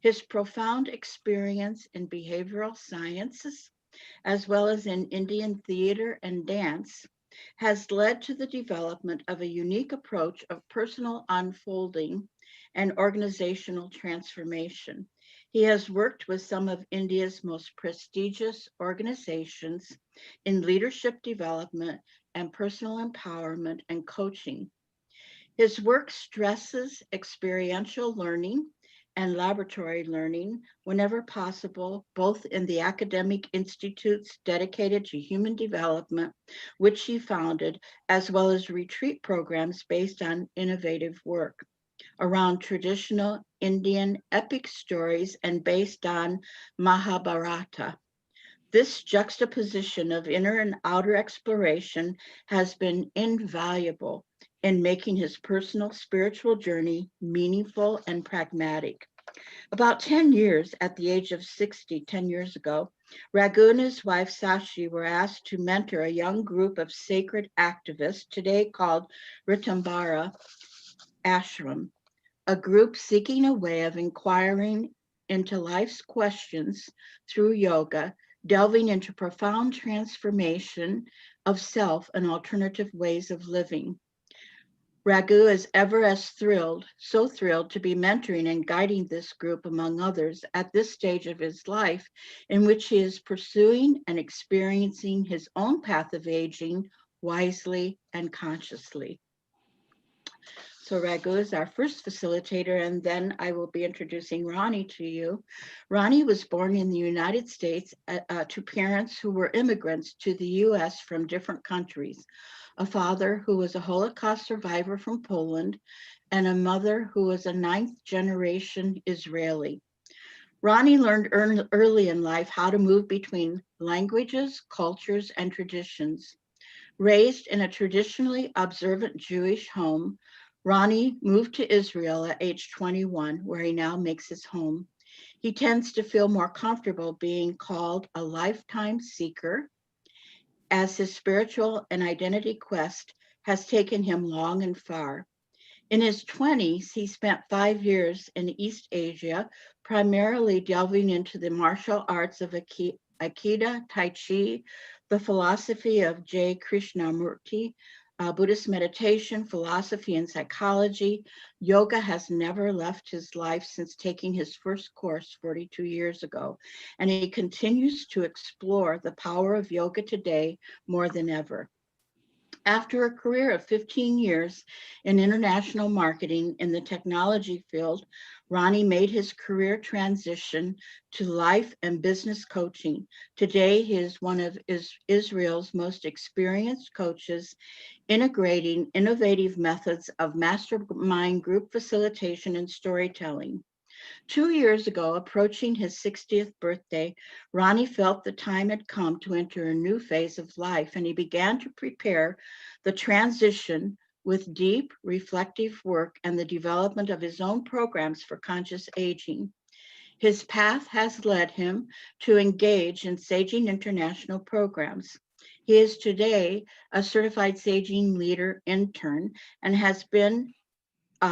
His profound experience in behavioral sciences, as well as in Indian theater and dance, has led to the development of a unique approach of personal unfolding and organizational transformation. He has worked with some of India's most prestigious organizations in leadership development and personal empowerment and coaching. His work stresses experiential learning and laboratory learning whenever possible, both in the academic institutes dedicated to human development, which he founded, as well as retreat programs based on innovative work around traditional Indian epic stories and based on Mahabharata. This juxtaposition of inner and outer exploration has been invaluable in making his personal spiritual journey meaningful and pragmatic. About 10 years, at the age of 60, 10 years ago, Raghu and his wife Sashi were asked to mentor a young group of sacred activists, today called Ritambhara Ashram, a group seeking a way of inquiring into life's questions through yoga, delving into profound transformation of self and alternative ways of living. Raghu is ever as so thrilled to be mentoring and guiding this group, among others, at this stage of his life, in which he is pursuing and experiencing his own path of aging wisely and consciously. So Raghu is our first facilitator, and then I will be introducing Ronnie to you. Ronnie was born in the United States to parents who were immigrants to the US from different countries, a father who was a Holocaust survivor from Poland, and a mother who was a ninth generation Israeli. Ronnie learned early in life how to move between languages, cultures, and traditions. Raised in a traditionally observant Jewish home, Ronnie moved to Israel at age 21, where he now makes his home. He tends to feel more comfortable being called a lifetime seeker, as his spiritual and identity quest has taken him long and far. In his 20s, he spent 5 years in East Asia, primarily delving into the martial arts of Aikido, Tai Chi, the philosophy of J. Krishnamurti, Buddhist meditation, philosophy, and psychology. Yoga has never left his life since taking his first course 42 years ago, and he continues to explore the power of yoga today more than ever. After a career of 15 years in international marketing in the technology field, Ronnie made his career transition to life and business coaching. Today, he is one of Israel's most experienced coaches, integrating innovative methods of mastermind group facilitation and storytelling. 2 years ago, approaching his 60th birthday, Ronnie felt the time had come to enter a new phase of life, and he began to prepare the transition with deep, reflective work and the development of his own programs for conscious aging. His path has led him to engage in Saging International programs. He is today a certified Saging leader intern and has been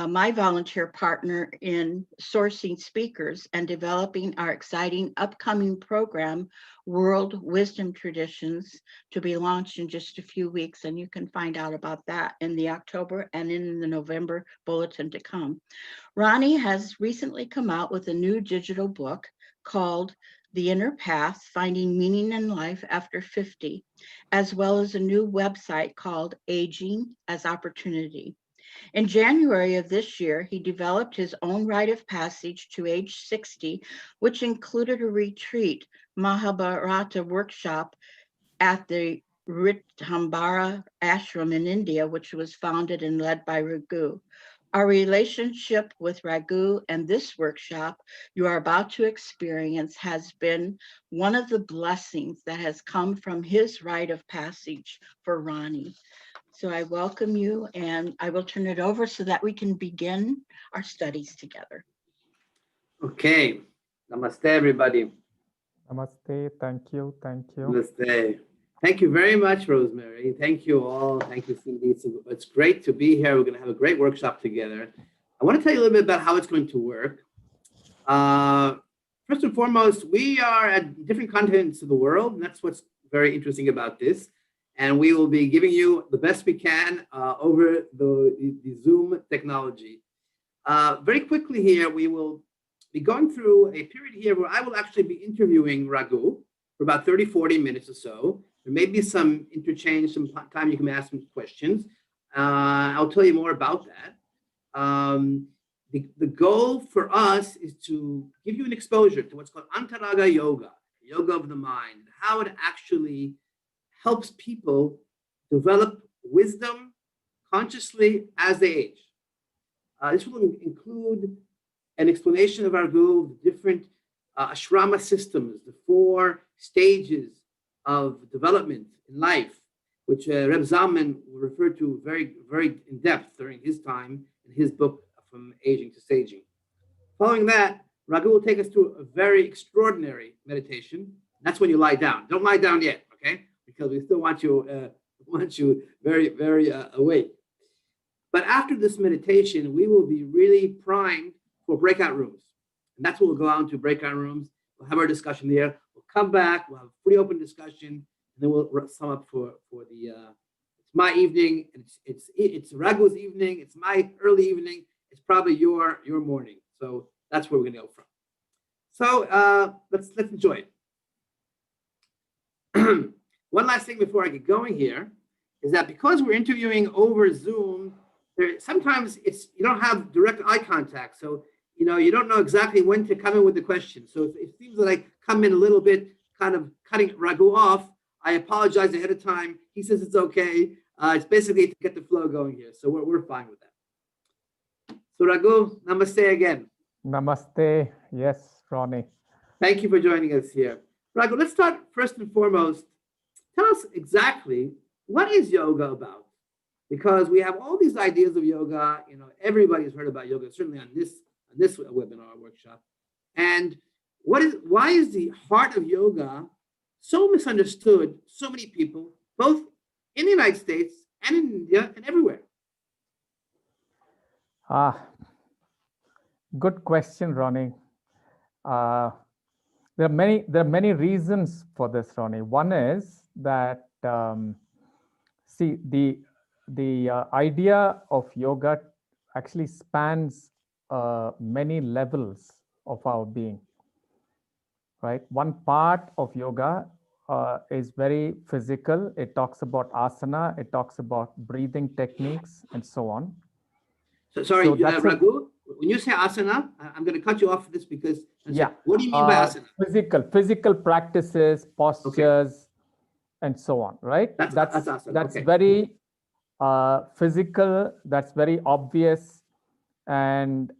my volunteer partner in sourcing speakers and developing our exciting upcoming program, World Wisdom Traditions, to be launched in just a few weeks. And you can find out about that in the October and in the November bulletin to come. Ronnie has recently come out with a new digital book called The Inner Path, Finding Meaning in Life After 50, as well as a new website called Aging as Opportunity. In January of this year, he developed his own rite of passage to age 60, which included a retreat Mahabharata workshop at the Ritambhara ashram in India, which was founded and led by Raghu. Our relationship with Raghu and this workshop you are about to experience has been one of the blessings that has come from his rite of passage for Ronnie. So I welcome you, and I will turn it over so that we can begin our studies together. Okay. Namaste, everybody. Namaste. Thank you. Thank you. Namaste. Thank you very much, Rosemary. Thank you all. Thank you, Cindy. It's great to be here. We're going to have a great workshop together. I want to tell you a little bit about how it's going to work. First and foremost, we are at different continents of the world, and that's what's very interesting about this. And we will be giving you the best we can over the Zoom technology. Very quickly here, we will be going through a period here where I will actually be interviewing Raghu for about 30, 40 minutes or so. There may be some interchange, some time you can ask some questions. I'll tell you more about that. The goal for us is to give you an exposure to what's called Antaranga Yoga, yoga of the mind, how it actually helps people develop wisdom consciously as they age. This will include an explanation of our guru, the different ashrama systems, the 4 stages of development in life, which Reb Zalman referred to very, very in depth during his time in his book, From Aging to Saging. Following that, Raghu will take us through a very extraordinary meditation. That's when you lie down. Don't lie down yet, okay? Because we still want you very, very awake. But after this meditation, we will be really primed for breakout rooms. And that's what we'll go out to, breakout rooms. We'll have our discussion there. We'll come back. We'll have a free open discussion. And then we'll sum up for the, it's my evening. It's Raghu's evening. It's my early evening. It's probably your morning. So that's where we're going to go from. So let's enjoy it. One last thing before I get going here is that because we're interviewing over Zoom, sometimes you don't have direct eye contact. So, you don't know exactly when to come in with the question. So if it seems like I come in a little bit, kind of cutting Raghu off, I apologize ahead of time. He says it's okay. It's basically to get the flow going here. So we're fine with that. So Raghu, namaste again. Namaste. Yes, Ronnie. Thank you for joining us here. Raghu, let's start first and foremost. Tell us exactly, what is yoga about? Because we have all these ideas of yoga. Everybody's heard about yoga, certainly on this webinar workshop. And why is the heart of yoga so misunderstood? So many people, both in the United States and in India and everywhere. Good question, Ronnie. There are many reasons for this, Ronnie. One is that see, the idea of yoga actually spans many levels of our being, right? One part of yoga is very physical. It talks about asana, it talks about breathing techniques, and so on. So sorry, Raghu, when you say asana, I'm going to cut you off for this because what do you mean by asana? Physical practices, postures, and so on, right? That's asana. That's very physical, that's very obvious, and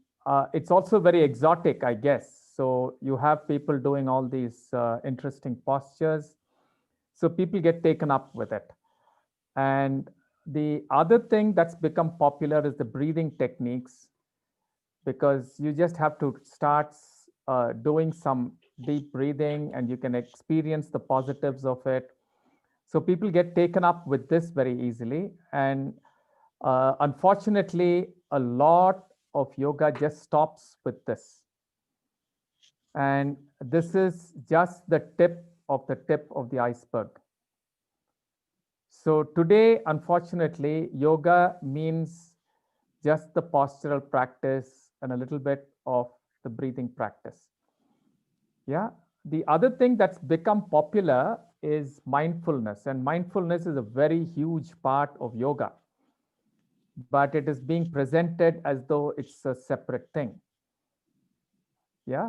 it's also very exotic, I guess. So you have people doing all these interesting postures. So people get taken up with it. And the other thing that's become popular is the breathing techniques, because you just have to start doing some deep breathing and you can experience the positives of it. So people get taken up with this very easily. And unfortunately, a lot of yoga just stops with this. And this is just the tip of the iceberg. So today, unfortunately, yoga means just the postural practice and a little bit of the breathing practice. Yeah. The other thing that's become popular is mindfulness, and mindfulness is a very huge part of yoga, but it is being presented as though it's a separate thing. Yeah.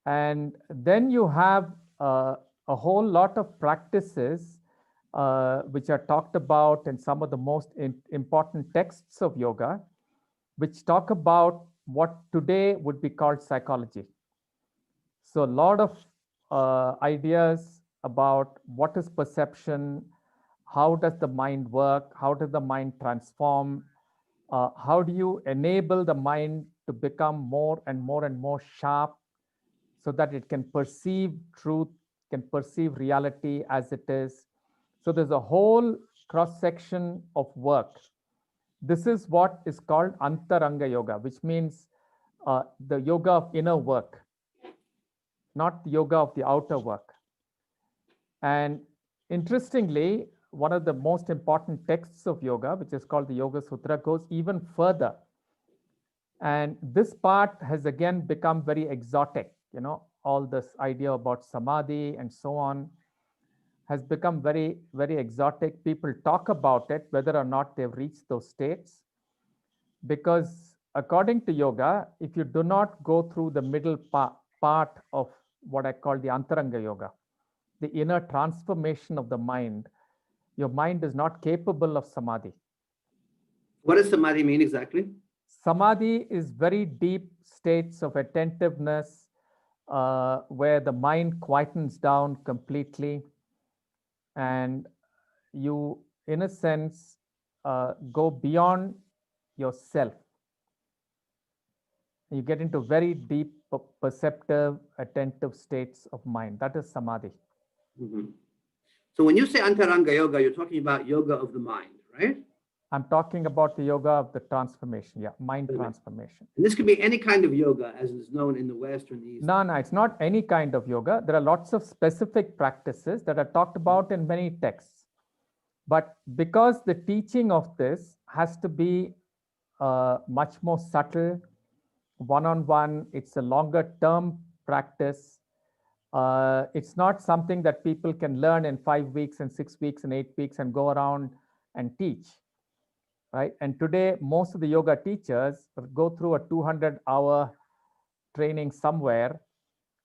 And then you have a whole lot of practices which are talked about in some of the most important texts of yoga, which talk about what today would be called psychology. So a lot of ideas about what is perception, how does the mind work, how does the mind transform, how do you enable the mind to become more and more sharp so that it can perceive truth, can perceive reality as it is. So there's a whole cross-section of work. This is what is called Antaranga Yoga, which means the yoga of inner work, not the yoga of the outer work. And interestingly, one of the most important texts of yoga, which is called the Yoga Sutra, goes even further. And this part has again become very exotic. All this idea about samadhi and so on has become very, very exotic. People talk about it, whether or not they've reached those states. Because according to yoga, if you do not go through the middle part of what I call the Antaranga Yoga, the inner transformation of the mind, your mind is not capable of samadhi. What does samadhi mean exactly? Samadhi is very deep states of attentiveness where the mind quietens down completely and you, in a sense, go beyond yourself. You get into very deep, perceptive, attentive states of mind. That is samadhi. Mm-hmm. So when you say Antaranga Yoga, you're talking about yoga of the mind, right? I'm talking about the yoga of the transformation, mind transformation. And this could be any kind of yoga as is known in the West or in the East. No, it's not any kind of yoga. There are lots of specific practices that are talked about in many texts. But because the teaching of this has to be much more subtle, one-on-one, it's a longer term practice. It's not something that people can learn in 5 weeks and 6 weeks and 8 weeks and go around and teach. Right? And today, most of the yoga teachers go through a 200-hour training somewhere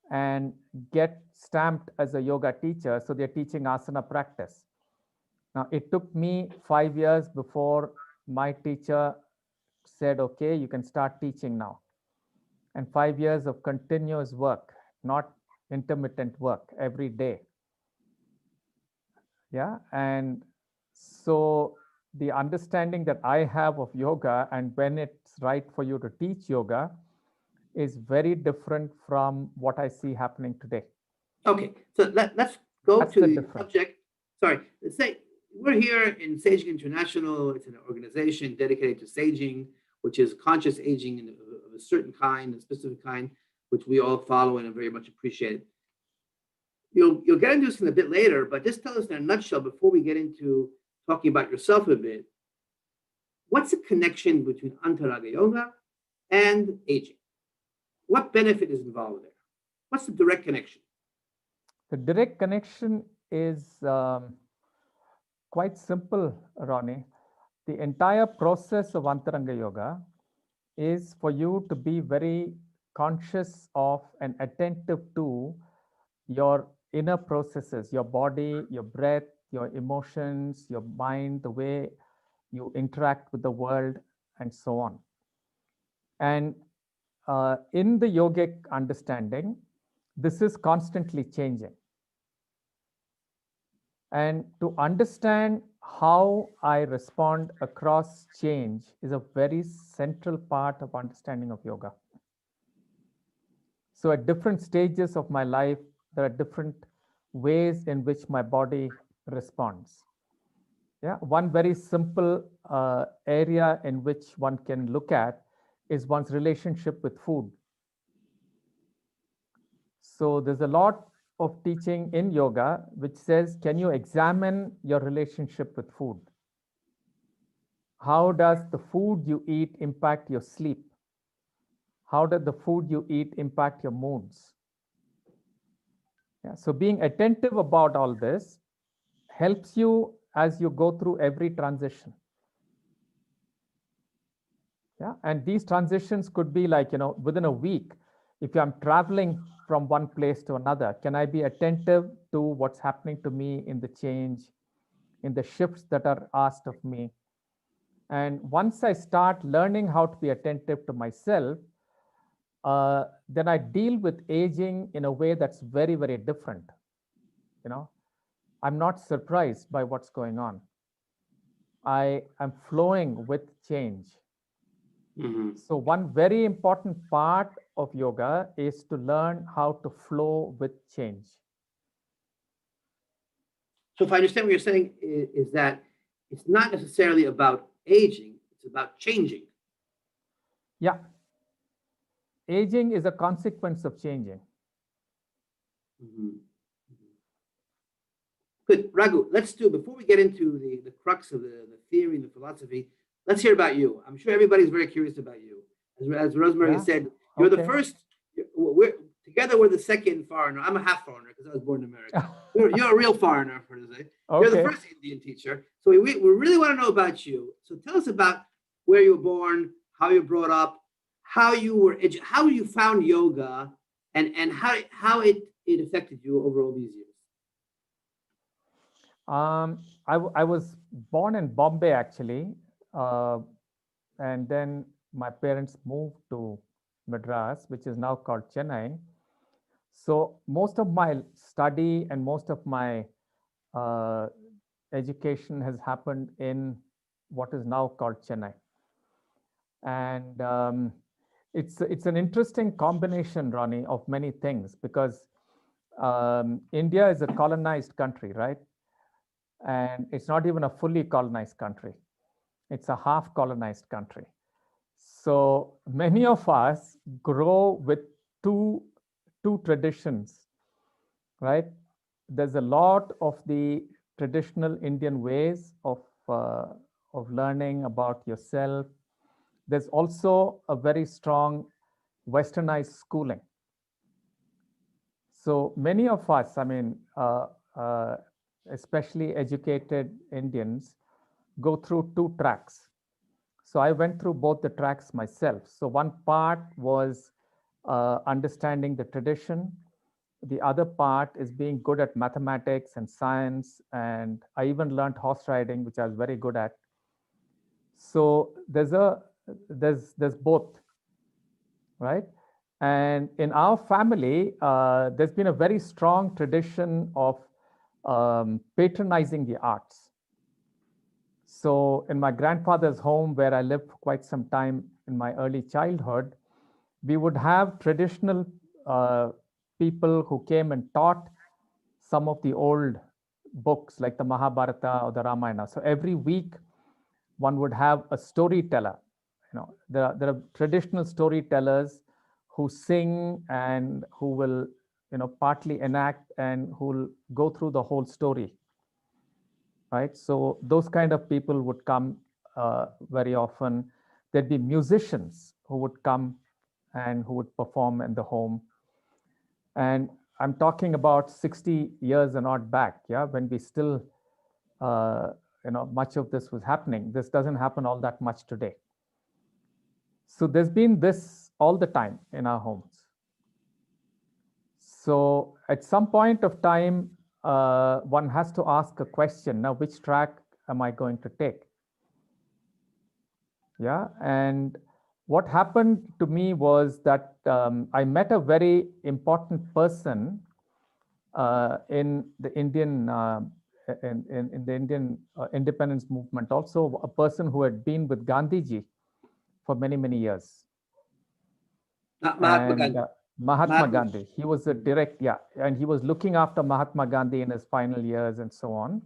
and get stamped as a yoga teacher. So they're teaching asana practice. Now, it took me 5 years before my teacher said, okay, you can start teaching now. And 5 years of continuous work, not intermittent work, every day. Yeah. And so the understanding that I have of yoga and when it's right for you to teach yoga is very different from what I see happening today. Okay, so let's go to the subject. Sorry, let's say we're here in Saging International. It's an organization dedicated to saging, which is conscious aging of a certain kind, a specific kind, which we all follow and are very much appreciated. You'll get into this in a bit later, but just tell us in a nutshell before we get into talking about yourself a bit. What's the connection between Antaranga Yoga and aging? What benefit is involved there? What's the direct connection? The direct connection is quite simple, Ronnie. The entire process of Antaranga Yoga is for you to be very conscious of and attentive to your inner processes, your body, your breath, your emotions, your mind, the way you interact with the world, and so on. And in the yogic understanding, this is constantly changing. And to understand how I respond across change is a very central part of understanding of yoga. So at different stages of my life, there are different ways in which my body responds. Yeah, one very simple area in which one can look at is one's relationship with food. So there's a lot of teaching in yoga which says, can you examine your relationship with food? How does the food you eat impact your sleep? How does the food you eat impact your moods? Yeah, so being attentive about all this helps you as you go through every transition. Yeah, and these transitions could be like, within a week, if I'm traveling from one place to another, can I be attentive to what's happening to me in the change, in the shifts that are asked of me? And once I start learning how to be attentive to myself, then I deal with aging in a way that's very, very different. I'm not surprised by what's going on. I am flowing with change. Mm-hmm. So one very important part of yoga is to learn how to flow with change. So if I understand what you're saying is that it's not necessarily about aging, it's about changing. Yeah. aging is a consequence of changing. Mhm. Good. Raghu, let's do, before we get into the crux of the theory and the philosophy, let's hear about you. I'm sure everybody's very curious about you. As Rosemary Yeah. said, you're the Okay. first, together we're the second foreigner. I'm a half foreigner because I was born in America. You're a real foreigner, for to say. You're the Okay. first Indian teacher. So we really want to know about you. So tell us about where you were born, how you were brought up, how you found yoga, and how it affected you over all these years. I was born in Bombay actually, and then my parents moved to Madras, which is now called Chennai. So most of my study and most of my uh, education has happened in what is now called Chennai, and it's an interesting combination, Ronnie, of many things because India is a colonized country, right? And it's not even a fully colonized country. It's a half colonized country. So many of us grow with two traditions, right? There's a lot of the traditional Indian ways of learning about yourself. There's also a very strong westernized schooling. So many of us, I mean, especially educated Indians, go through two tracks. So I went through both the tracks myself. So one part was understanding the tradition. The other part is being good at mathematics and science. And I even learned horse riding, which I was very good at. So there's both, right? And in our family, there's been a very strong tradition of patronizing the arts. So in my grandfather's home, where I lived for quite some time in my early childhood, we would have traditional people who came and taught some of the old books like the Mahabharata or the Ramayana. So every week, one would have a storyteller. There are traditional storytellers who sing and who will, partly enact and who will go through the whole story, right? So those kind of people would come very often. There'd be musicians who would come and who would perform in the home. And I'm talking about 60 years and not back, yeah, when we still, much of this was happening. This doesn't happen all that much today. So there's been this all the time in our homes. So at some point of time, one has to ask a question. Now, which track am I going to take? Yeah. And what happened to me was that I met a very important person in the Indian in the Indian independence movement, also a person who had been with Gandhiji for many years. Mahatma Gandhi. Mahatma Gandhi. He was a direct, yeah, and he was looking after Mahatma Gandhi in his final years and so on.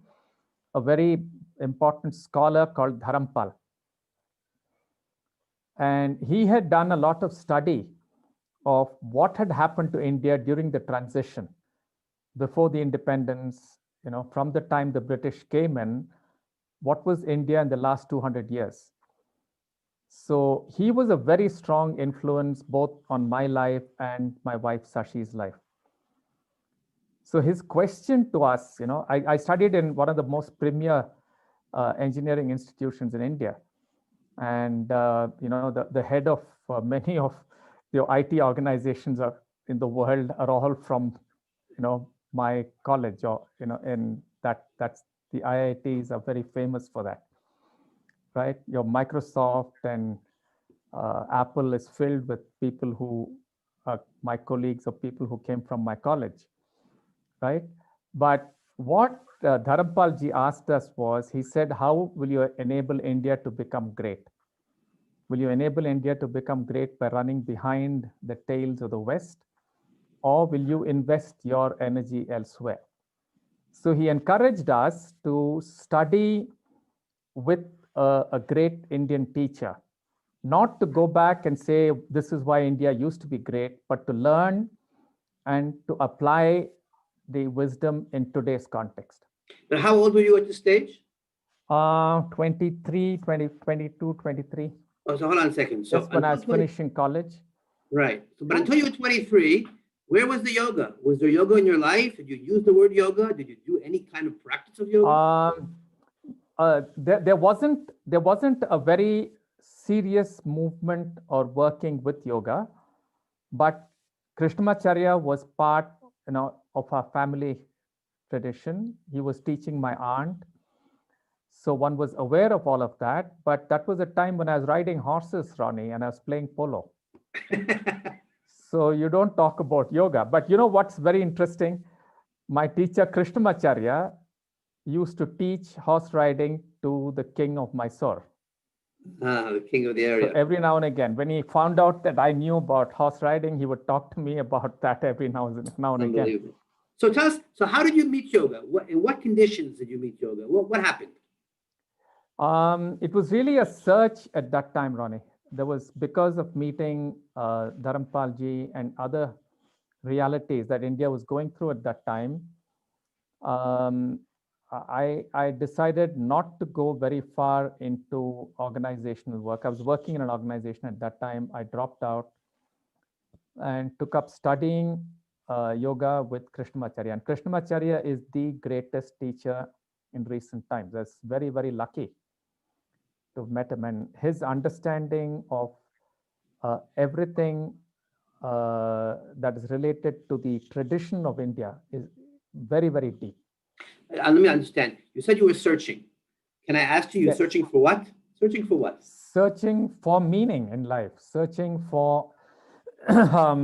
A very important scholar called Dharampal. And he had done a lot of study of what had happened to India during the transition before the independence, from the time the British came in, what was India in the last 200 years? So he was a very strong influence both on my life and my wife Sashi's life. So his question to us, I studied in one of the most premier engineering institutions in India. And, the head of many of the IT organizations in the world are all from, my college or, in that's the IITs are very famous for that, right? Your Microsoft and Apple is filled with people who are my colleagues or people who came from my college, right? But what Dharampal ji asked us was, he said, how will you enable India to become great? Will you enable India to become great by running behind the tails of the West? Or will you invest your energy elsewhere? So he encouraged us to study with a great Indian teacher not to go back and say this is why India used to be great, but to learn and to apply the wisdom in today's context. But how old were you at this stage? 23, 20, 22, 23. Oh, so hold on a second. So That's when I was finishing college. Right. So, but until you were 23, where was the yoga? Was there yoga in your life? Did you use the word yoga? Did you do any kind of practice of yoga? There wasn't a very serious movement or working with yoga, but Krishnamacharya was part, of our family tradition. He was teaching my aunt, so one was aware of all of that. But that was a time when I was riding horses, Ronnie, and I was playing polo. So you don't talk about yoga. But you know what's very interesting? My teacher Krishnamacharya used to teach horse riding to the king of Mysore. The king of the area. So every now and again, when he found out that I knew about horse riding, he would talk to me about that every now and again. So tell us, so how did you meet yoga? In what conditions did you meet yoga? What happened? It was really a search at that time, Ronnie. There was, because of meeting Dharampalji and other realities that India was going through at that time, I decided not to go very far into organizational work. I was working in an organization at that time. I dropped out and took up studying yoga with Krishnamacharya. And Krishnamacharya is the greatest teacher in recent times. I was very, very lucky to have met him. And his understanding of everything that is related to the tradition of India is very, very deep. Let me understand. You said you were searching. Can I ask you, Yes. searching for what? Searching for what? Searching for meaning in life, searching for, how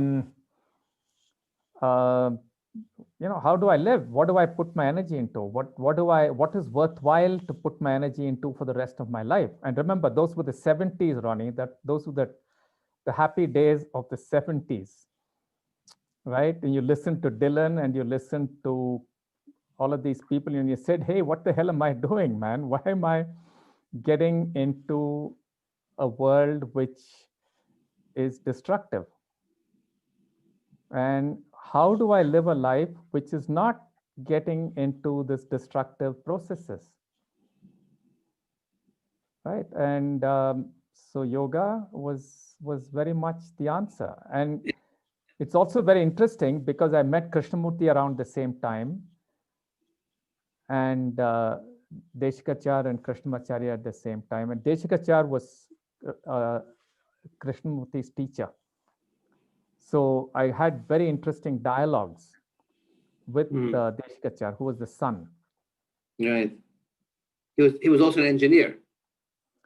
do I live? What do I put my energy into? What is worthwhile to put my energy into for the rest of my life? And remember, those were the 70s, Ronnie, those were the happy days of the 70s, right? And you listen to Dylan and you listen to all of these people and you said, hey, what the hell am I doing, man? Why am I getting into a world which is destructive? And how do I live a life which is not getting into this destructive processes? Right. And so yoga was very much the answer. And it's also very interesting because I met Krishnamurti around the same time, and Deshikachar and Krishnamacharya at the same time. And Deshikachar was Krishnamurti's teacher. So I had very interesting dialogues with Deshikachar, who was the son. Right. He was also an engineer.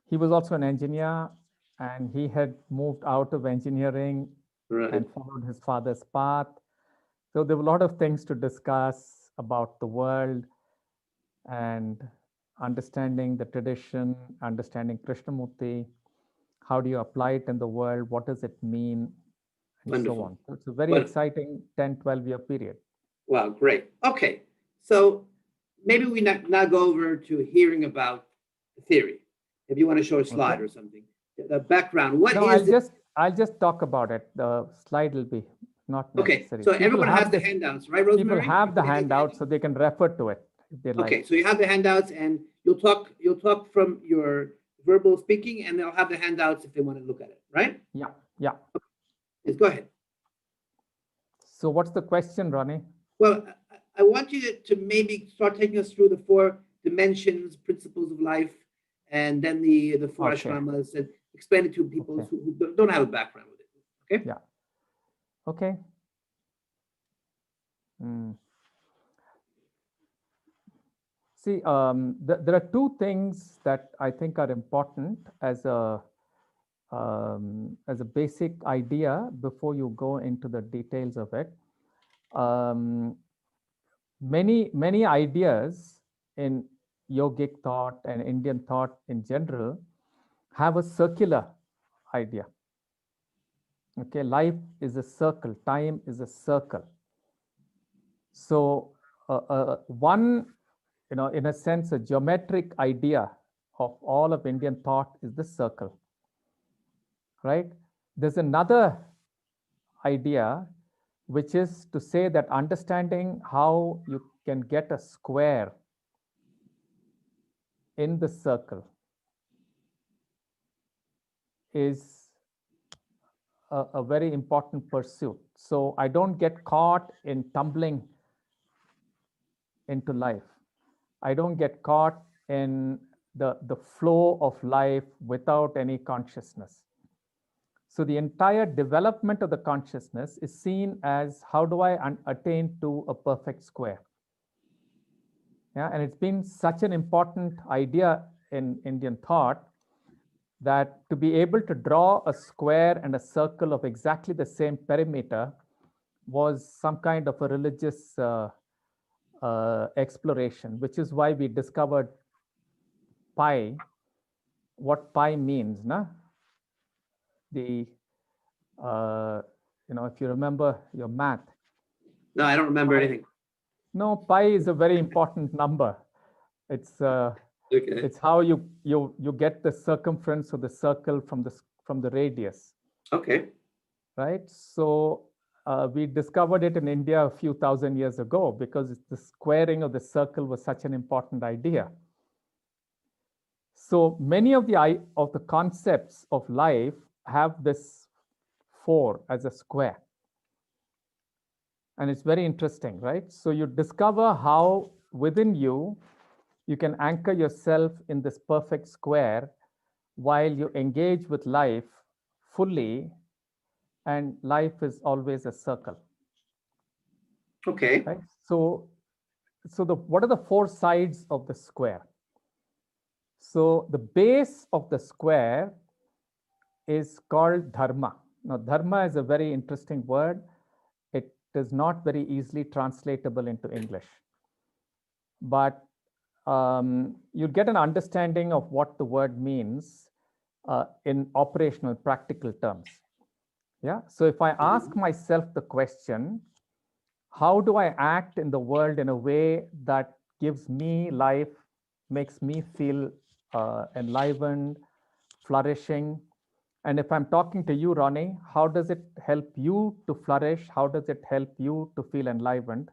He was also an engineer, and he had moved out of engineering and followed his father's path. So there were a lot of things to discuss about the world and understanding the tradition, understanding Krishnamurti. How do you apply it in the world? What does it mean? And Wonderful. So on. So it's a very exciting 10, 12-year period. Wow, great. Okay, so maybe we now go over to hearing about the theory. If you want to show a slide or something, the background. I'll just talk about it. The slide will be not necessary. Okay, so everyone has the handouts, right, Rosemary? People have the handouts, so they can refer to it if they like. Okay, so you have the handouts, and you'll talk from your verbal speaking, and they'll have the handouts if they want to look at it, right? Yeah. Okay. Yes, go ahead. So what's the question, Ronnie? Well, I want you to maybe start taking us through the 4 dimensions, principles of life, and then the 4 ashramas, and explain it to people who don't have a background with it. Okay? Yeah. Okay. See, there are 2 things that I think are important as a basic idea before you go into the details of it. Many ideas in yogic thought and Indian thought in general have a circular idea. Okay, life is a circle, time is a circle. So one, in a sense, a geometric idea of all of Indian thought is the circle. right? There's another idea, which is to say that understanding how you can get a square in the circle is a very important pursuit. So I don't get caught in tumbling into life. I don't get caught in the flow of life without any consciousness. So the entire development of the consciousness is seen as how do I attain to a perfect square? Yeah, and it's been such an important idea in Indian thought that to be able to draw a square and a circle of exactly the same perimeter was some kind of a religious exploration, which is why we discovered pi, what pi means, na? The if you remember your math. No, I don't remember anything. No, pi is a very important number. It's Okay. it's how you get the circumference of the circle from the radius. Okay. Right. So we discovered it in India a few thousand years ago because the squaring of the circle was such an important idea. So many of the concepts of life have this 4 as a square. And it's very interesting, right? So you discover how within you can anchor yourself in this perfect square while you engage with life fully, and life is always a circle. Okay. Right? So what are the 4 sides of the square? So the base of the square is called dharma. Now, dharma is a very interesting word. It is not very easily translatable into English. But you get an understanding of what the word means in operational, practical terms. Yeah. So if I ask myself the question, how do I act in the world in a way that gives me life, makes me feel enlivened, flourishing? And if I'm talking to you, Ronnie, how does it help you to flourish? How does it help you to feel enlivened?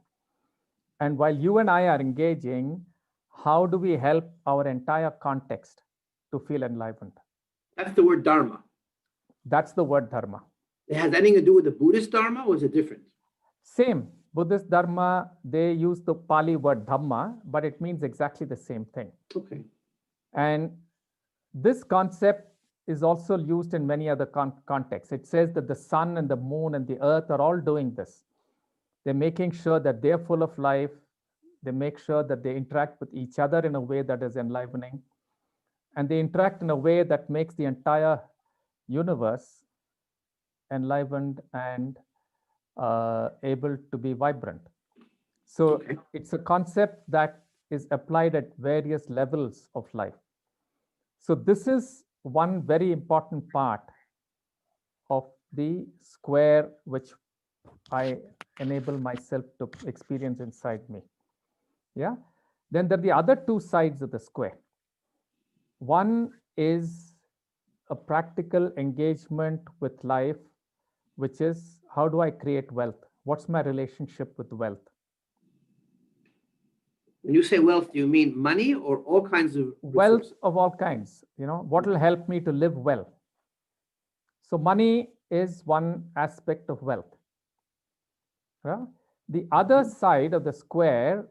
And while you and I are engaging, how do we help our entire context to feel enlivened? That's the word dharma. That's the word dharma. It has anything to do with the Buddhist dharma, or is it different? Same. Buddhist dharma, they use the Pali word dhamma, but it means exactly the same thing. Okay. And this concept is also used in many other contexts. It says that the sun and the moon and the earth are all doing this. They're making sure that they're full of life. They make sure that they interact with each other in a way that is enlivening. And they interact in a way that makes the entire universe enlivened and able to be vibrant. So Okay. it's a concept that is applied at various levels of life. So this is one very important part of the square which I enable myself to experience inside me. Yeah. Then there are the other 2 sides of the square. One is a practical engagement with life, which is how do I create wealth? What's my relationship with wealth? When you say wealth, do you mean money or all kinds of Wealth resources? of all kinds. What will help me to live well? So money is one aspect of wealth. Yeah? The other side of the square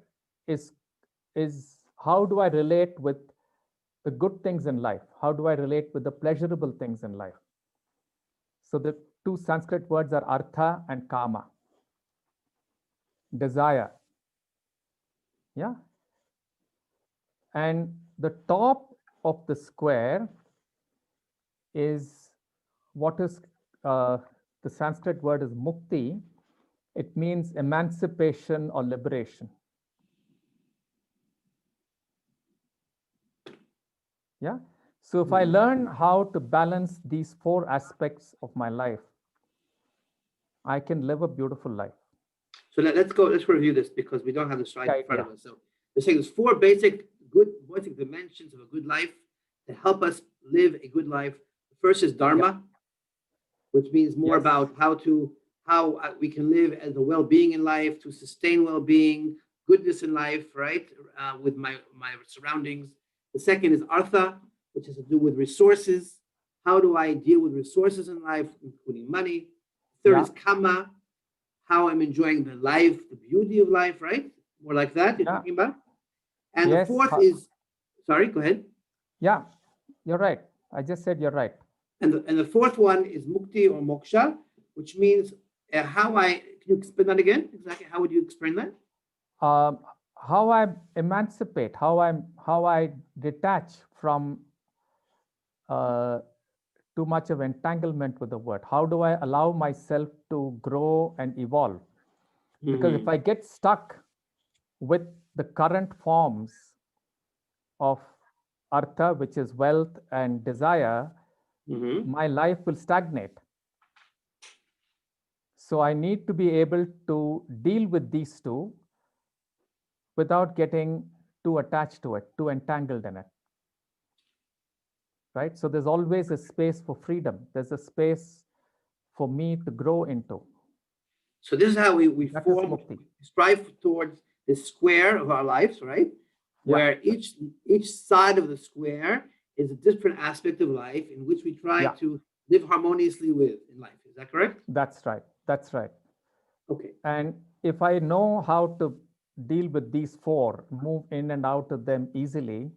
is how do I relate with the good things in life? How do I relate with the pleasurable things in life? So the 2 Sanskrit words are Artha and Karma. Desire. Yeah. And the top of the square is what is the Sanskrit word is mukti. It means emancipation or liberation. Yeah. So if I learn how to balance these 4 aspects of my life, I can live a beautiful life. So let's review this because we don't have the slide in front of Yeah. us. So we're saying there's 4 basic dimensions of a good life that help us live a good life. The first is dharma. which means more Yes. about how we can live as a well-being in life, to sustain well-being, goodness in life, right? With my surroundings. The second is Artha, which has to do with resources. How do I deal with resources in life, including money? Third Yeah. is Karma, how I'm enjoying the life, the beauty of life, right? More like that you're Yeah. talking about. And the Yes. fourth is, sorry, go ahead. Yeah, you're right. I just said you're right. And the fourth one is Mukti or Moksha, which means can you explain that again? Exactly, how would you explain that? Um, how I emancipate, how I detach from too much of entanglement with the word. How do I allow myself to grow and evolve? Because if I get stuck with the current forms of artha, which is wealth and desire, my life will stagnate. So I need to be able to deal with these two without getting too attached to it, too entangled in it. Right? So there's always a space for freedom. There's a space for me to grow into. So this is how we That is form, mukti. strive towards the square of our lives, right? Yeah. Where each side of the square is a different aspect of life in which we try Yeah. to live harmoniously with in life. Is that correct? That's right. That's right. Okay. And if I know how to deal with these four, move in and out of them easily,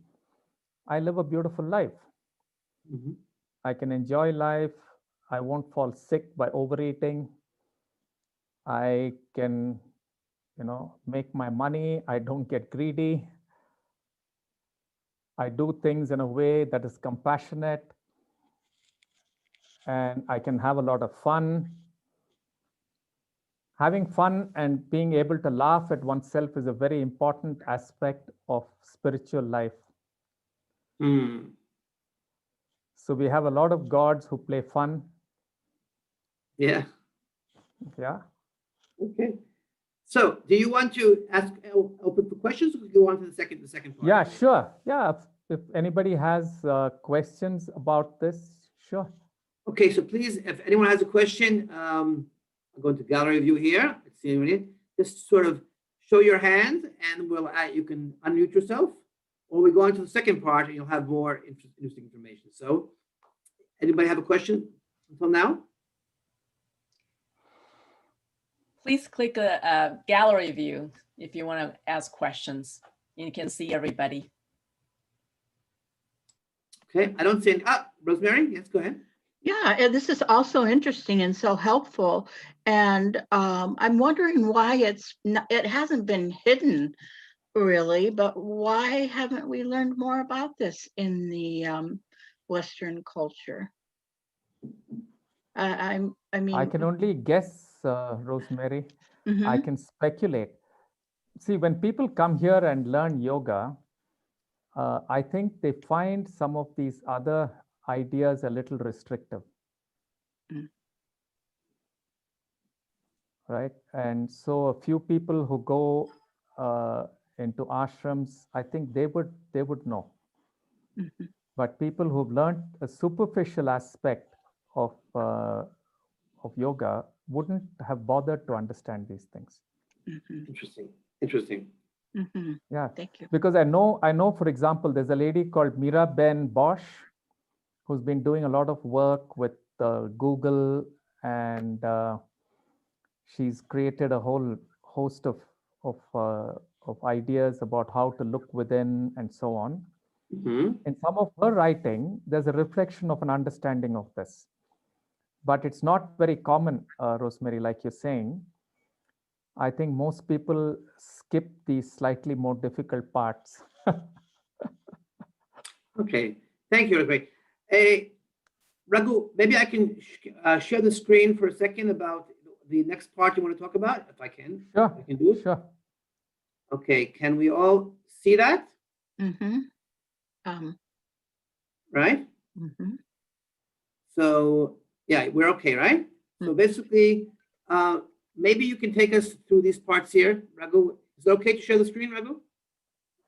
I live a beautiful life. I can enjoy life. I won't fall sick by overeating. I can, make my money. I don't get greedy. I do things in a way that is compassionate, and I can have a lot of fun. Having fun and being able to laugh at oneself is a very important aspect of spiritual life. So we have a lot of gods who play fun. Yeah. Yeah. Okay. So do you want to ask open for questions, or do you want to the second part? Yeah, sure. Yeah. If anybody has questions about this, sure. Okay, so please, if anyone has a question, I'll go into gallery view here. Let's see anybody. Just sort of show your hand, and you can unmute yourself, or we go into the second part, and you'll have more interesting information. So, anybody have a question until now? Please click a gallery view if you want to ask questions. You can see everybody. Okay, I don't see any. Rosemary, yes, go ahead. Yeah, and this is also interesting and so helpful. And I'm wondering why it hasn't been hidden really, but why haven't we learned more about this in the Western culture? I mean, I can only guess, Rosemary. I can speculate. See, when people come here and learn yoga, I think they find some of these other ideas a little restrictive. Right? And so a few people who go into ashrams, I think they would know. But people who've learned a superficial aspect of yoga wouldn't have bothered to understand these things. Interesting. Yeah. Thank you. Because I know, for example, there's a lady called Mira Ben Bosch who's been doing a lot of work with Google, and she's created a whole host of ideas about how to look within and so on. In some of her writing, there's a reflection of an understanding of this. But it's not very common, Rosemary, like you're saying. I think most people skip these slightly more difficult parts. Okay, thank you, Rosemary. Raghu, maybe I can share the screen for a second about the next part you want to talk about, if I can. Sure. I can do it. Sure. Okay, can we all see that? Right? So yeah, we're okay, right? So basically, maybe you can take us through these parts here, Raghu. Is it okay to share the screen, Raghu?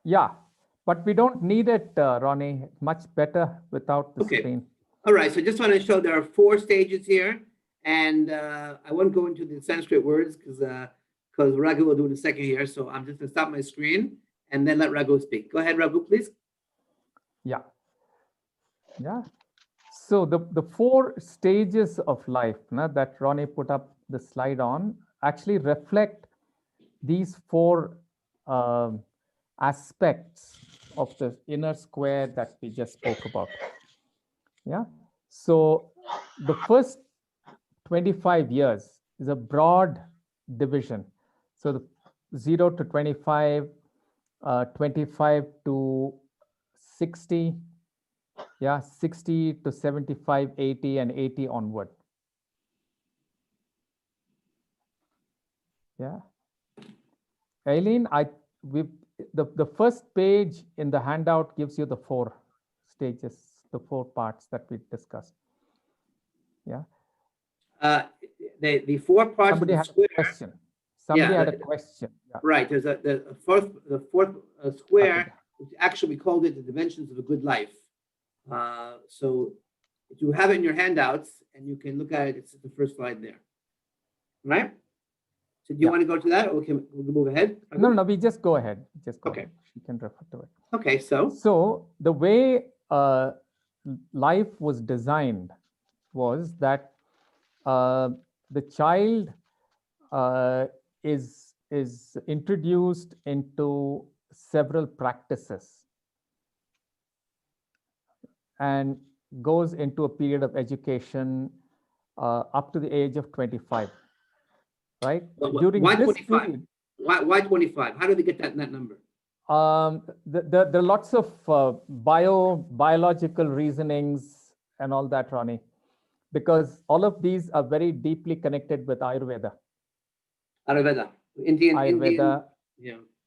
Yeah, but we don't need it, Ronnie. Much better without the screen. All right, so just want to show there are 4 stages here. And I won't go into the Sanskrit words because Raghu will do it in a second here. So I'm just going to stop my screen and then let Raghu speak. Go ahead, Raghu, please. Yeah. Yeah. So the four stages of life that Ronnie put up the slide on actually reflect these four aspects of the inner square that we just spoke about. Yeah. So the first 25 years is a broad division. So the 0 to 25, 25 to 60, yeah, 60 to 75, 80, and 80 onward. Yeah. Eileen, the first page in the handout gives you the four stages, the four parts that we discussed. Yeah. The four parts Somebody of the had square. a question. Somebody had a question. Yeah. Right. There's the fourth square, which actually we called it the dimensions of a good life. So if you have it in your handouts and you can look at it, it's the first slide there. Right? So do you want to go to that, or we'll move ahead? No, we just go ahead. Just go Okay. ahead. You can refer to it. Okay, So the way life was designed was that the child is introduced into several practices and goes into a period of education up to the age of 25. Right? During why this 25? period, why 25? How do they get that number? there are lots of biological reasonings and all that, Ronnie, because all of these are very deeply connected with Ayurveda. Ayurveda, Indian,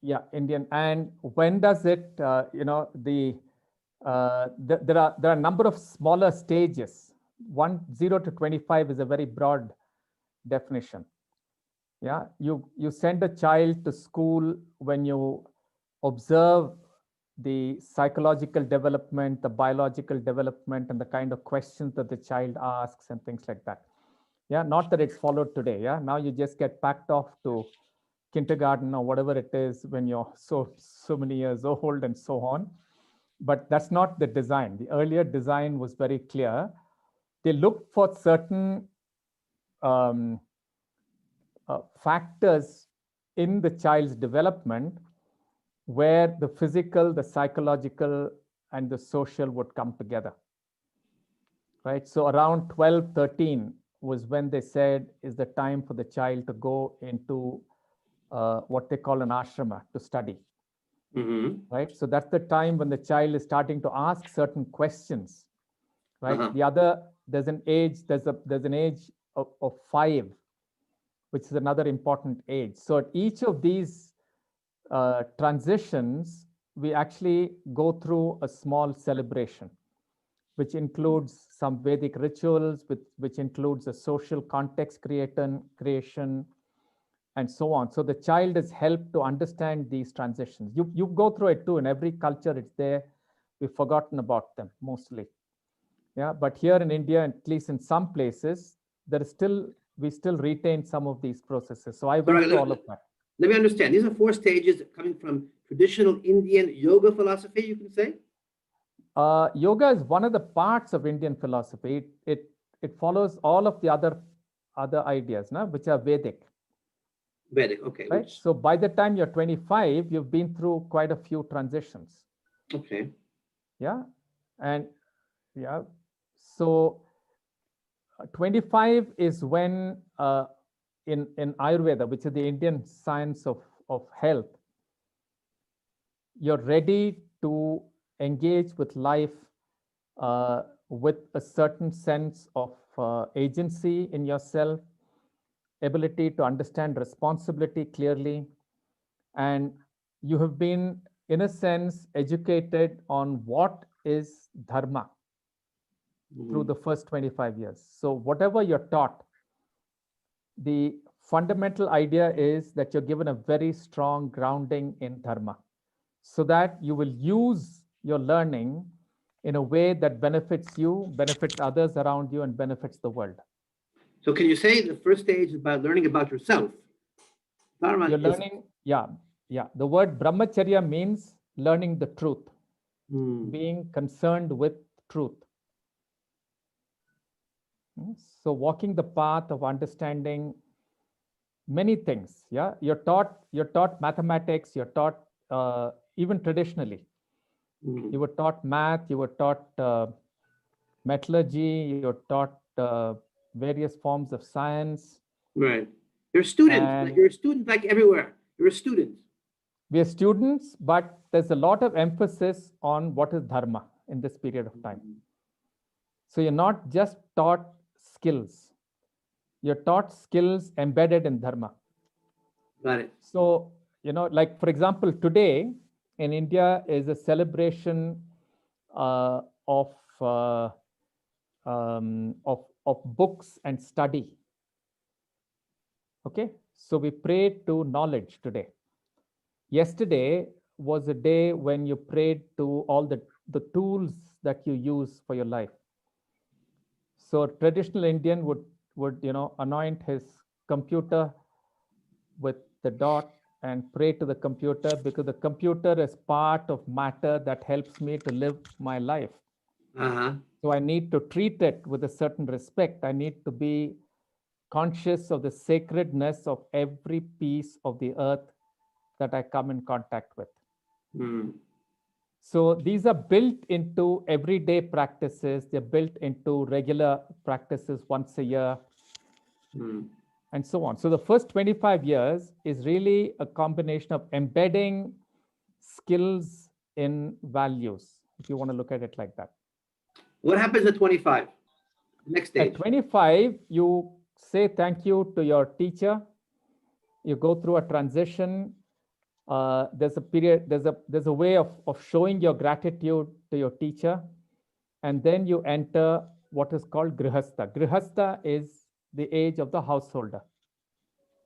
yeah, Indian. And when does it? There are a number of smaller stages. 0 to 25 is a very broad definition. Yeah, you send a child to school when you observe the psychological development, the biological development, and the kind of questions that the child asks and things like that. Yeah, not that it's followed today. Yeah, now you just get packed off to kindergarten or whatever it is when you're so many years old and so on. But that's not the design. The earlier design was very clear. They looked for certain factors in the child's development where the physical, the psychological, and the social would come together. Right? So around 12, 13 was when they said is the time for the child to go into what they call an ashrama, to study. Right? So that's the time when the child is starting to ask certain questions. Right? There's an age of 5, which is another important age. So at each of these transitions, we actually go through a small celebration, which includes some Vedic rituals, which includes a social context creation, and so on. So the child is helped to understand these transitions. You go through it too. In every culture, it's there. We've forgotten about them mostly. Yeah, but here in India, at least in some places, we still retain some of these processes. So I went through all of that. Let me understand. These are 4 stages coming from traditional Indian yoga philosophy, you can say? Yoga is one of the parts of Indian philosophy. It follows all of the other ideas, which are Vedic. Vedic, okay. Right. So by the time you're 25, you've been through quite a few transitions. Okay. Yeah, and yeah, so 25 is when in Ayurveda, which is the Indian science of health, you're ready to engage with life with a certain sense of agency in yourself, ability to understand responsibility clearly, and you have been, in a sense, educated on what is dharma through the first 25 years. So whatever you're taught, the fundamental idea is that you're given a very strong grounding in dharma, so that you will use your learning in a way that benefits you, benefits others around you, and benefits the world. So can you say the first stage is about learning about yourself? Dharma You're is learning, yeah. The word brahmacharya means learning the truth, being concerned with truth. So walking the path of understanding many things. Yeah, you're taught mathematics, you're taught even traditionally. You were taught math, you were taught metallurgy, you're taught various forms of science. right. You're a student. And You're a student like everywhere. You're a student. we are students, but there's a lot of emphasis on what is dharma in this period of time. So you're not just taught skills, you're taught skills embedded in dharma. Got it. So, like for example, today in India is a celebration of books and study. Okay, so we pray to knowledge today. Yesterday was a day when you prayed to all the tools that you use for your life. So a traditional Indian would anoint his computer with the dot and pray to the computer, because the computer is part of matter that helps me to live my life. So I need to treat it with a certain respect. I need to be conscious of the sacredness of every piece of the earth that I come in contact with. So these are built into everyday practices. They're built into regular practices once a year, and so on. So the first 25 years is really a combination of embedding skills in values, if you want to look at it like that. What happens at 25? Next stage. At 25, you say thank you to your teacher. You go through a transition. There's a period, there's a way of showing your gratitude to your teacher. And then you enter what is called grihastha. Grihastha is the age of the householder.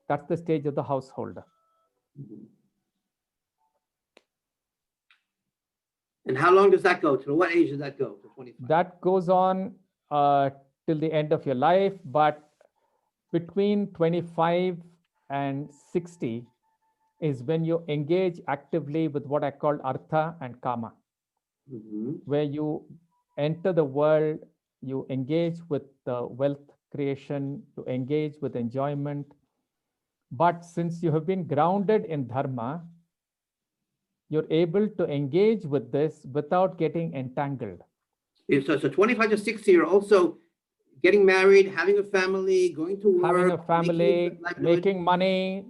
That's the stage of the householder. And how long does that go to? What age does that go to? 25? That goes on till the end of your life, but between 25 and 60 is when you engage actively with what I call Artha and Karma, where you enter the world, you engage with the wealth creation, you engage with enjoyment. But since you have been grounded in dharma, you're able to engage with this without getting entangled. So 25 to 60, you're also getting married, having a family, going to work, having a family, making money,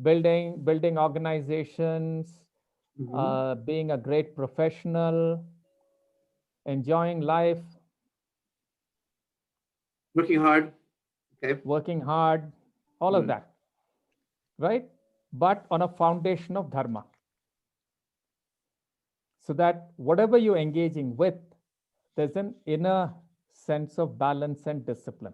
building organizations, being a great professional, enjoying life, working hard. Okay. Working hard, all of that, right? But on a foundation of dharma. So that whatever you're engaging with, there's an inner sense of balance and discipline.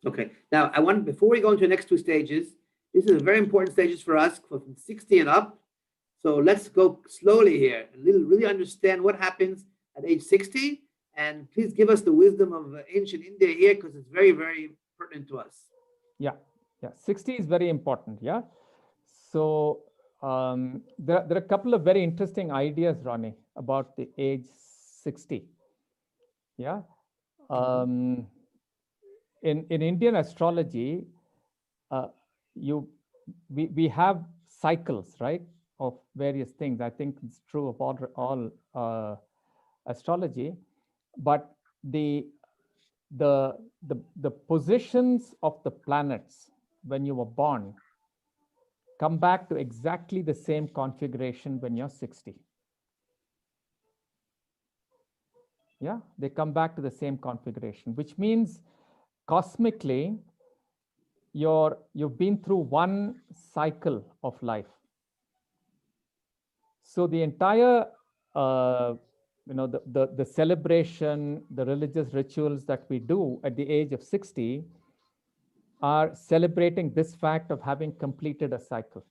Okay. Now, before we go into the next two stages, this is very important stages for us from 60 and up. So let's go slowly here and really understand what happens at age 60. And please give us the wisdom of ancient India here, because it's very, very pertinent to us. Yeah. 60 is very important. Yeah. So there are a couple of very interesting ideas, Ronnie, about the age 60. Yeah. In Indian astrology, we have cycles, right, of various things. I think it's true of all astrology, but the positions of the planets when you were born come back to exactly the same configuration when you're 60. Yeah, they come back to the same configuration, which means cosmically you've been through one cycle of life. So the entire the celebration, the religious rituals that we do at the age of 60 are celebrating this fact of having completed a cycle.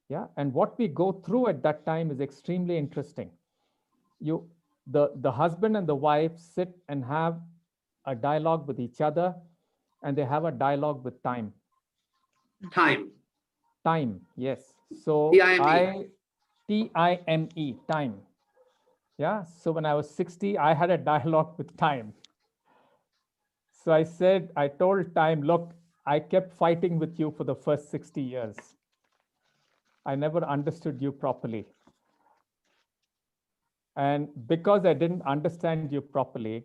Yeah, and what we go through at that time is extremely interesting. The husband and the wife sit and have a dialogue with each other, and they have a dialogue with time. Time. Time, yes. So T-I-M-E. Time, time. Yeah. So when I was 60, I had a dialogue with time. So I told time, look, I kept fighting with you for the first 60 years. I never understood you properly. And because I didn't understand you properly,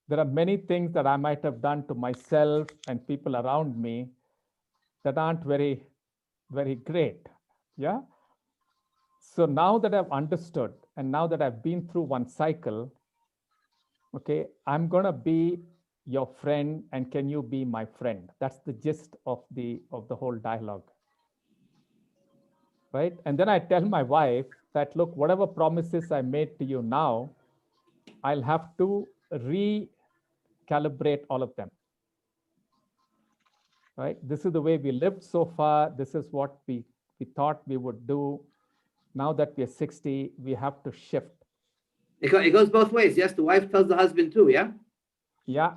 there are many things that I might have done to myself and people around me that aren't very, very great. Yeah. So now that I've understood, and now that I've been through one cycle, okay, I'm going to be your friend, and can you be my friend? That's the gist of the whole dialogue. Right? And then I tell my wife that, look, whatever promises I made to you now, I'll have to recalibrate all of them. Right? This is the way we lived so far. This is what we thought we would do. Now that we're 60, we have to shift. It goes both ways. Yes, the wife tells the husband too, yeah? Yeah.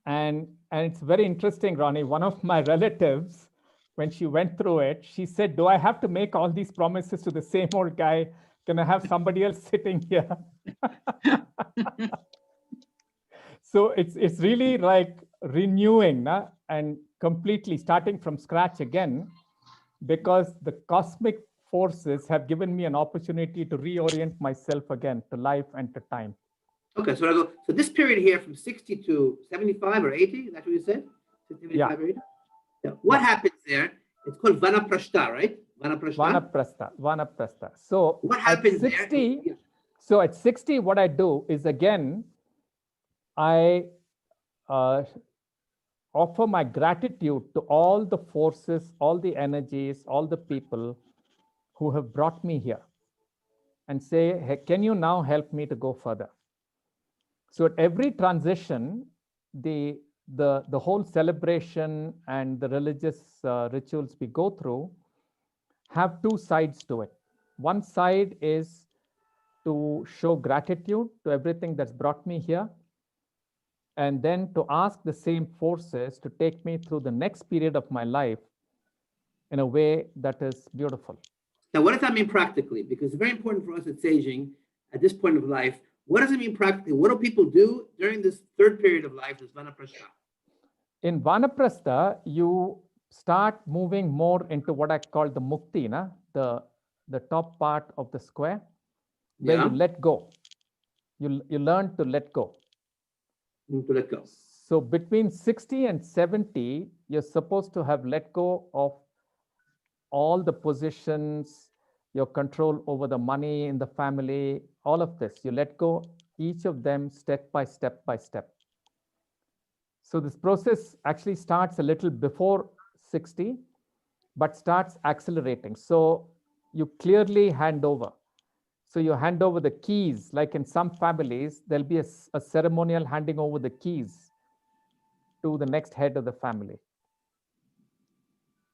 And it's very interesting, Ronnie. One of my relatives, when she went through it, she said, do I have to make all these promises to the same old guy? Can I have somebody else sitting here? So it's really like renewing and completely starting from scratch again, because the cosmic forces have given me an opportunity to reorient myself again to life and to time. Okay, so this period here from 60 to 75 or 80, that's what you said? 75 Yeah. or 80? Yeah. What happens there? It's called Vanaprastha, right? Vanaprastha. So what happens at 60, there? So at 60, what I do is, again, I offer my gratitude to all the forces, all the energies, all the people who have brought me here, and say, hey, can you now help me to go further? So at every transition, the whole celebration and the religious rituals we go through have two sides to it. One side is to show gratitude to everything that's brought me here, and then to ask the same forces to take me through the next period of my life in a way that is beautiful. Now, what does that mean practically? Because it's very important for us at saging at this point of life. What does it mean practically? What do people do during this third period of life, this Vanaprastha? In Vanaprastha, you start moving more into what I call the mukti, the top part of the square, where you let go. You learn to let go. To let go. So between 60 and 70, you're supposed to have let go of all the positions, your control over the money in the family, all of this. You let go each of them step by step by step. So this process actually starts a little before 60, but starts accelerating. So you clearly hand over. So you hand over the keys, like in some families, there'll be a ceremonial handing over the keys to the next head of the family.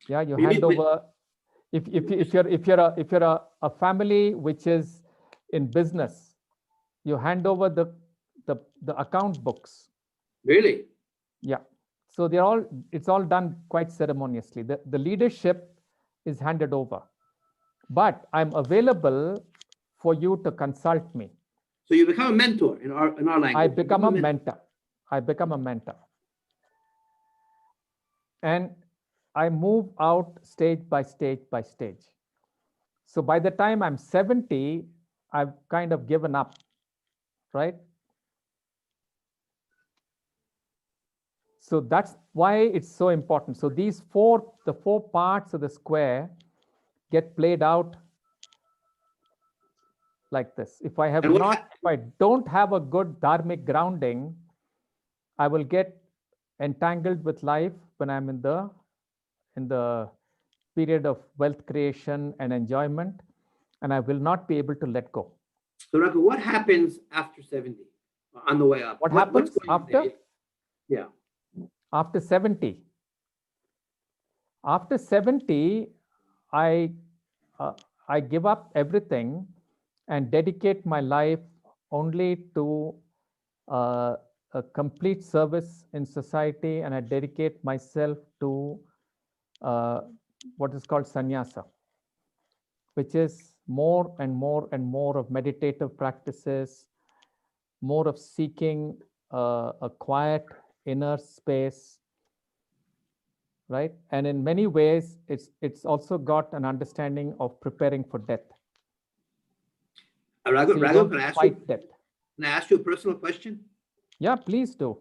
Yeah, you hand over. If you're a family which is in business, you hand over the account books. Really? Yeah. So it's all done quite ceremoniously. The leadership is handed over, but I'm available for you to consult me. So you become a mentor in our language. I become a mentor. I become a mentor. And I move out stage by stage by stage. So by the time I'm 70, I've kind of given up, right? So that's why it's so important. So the four parts of the square get played out like this. If I don't have a good dharmic grounding, I will get entangled with life when I'm in the period of wealth creation and enjoyment, and I will not be able to let go. So Raka, what happens after 70 on the way up? What happens after? Yeah. After 70. After 70, I give up everything and dedicate my life only to a complete service in society, and I dedicate myself to what is called sannyasa, which is more and more and more of meditative practices, more of seeking a quiet inner space, right? And in many ways, it's also got an understanding of preparing for death. Raghu, So you Raghu, don't can I ask fight you, death. can I ask you a personal question? Yeah, please do.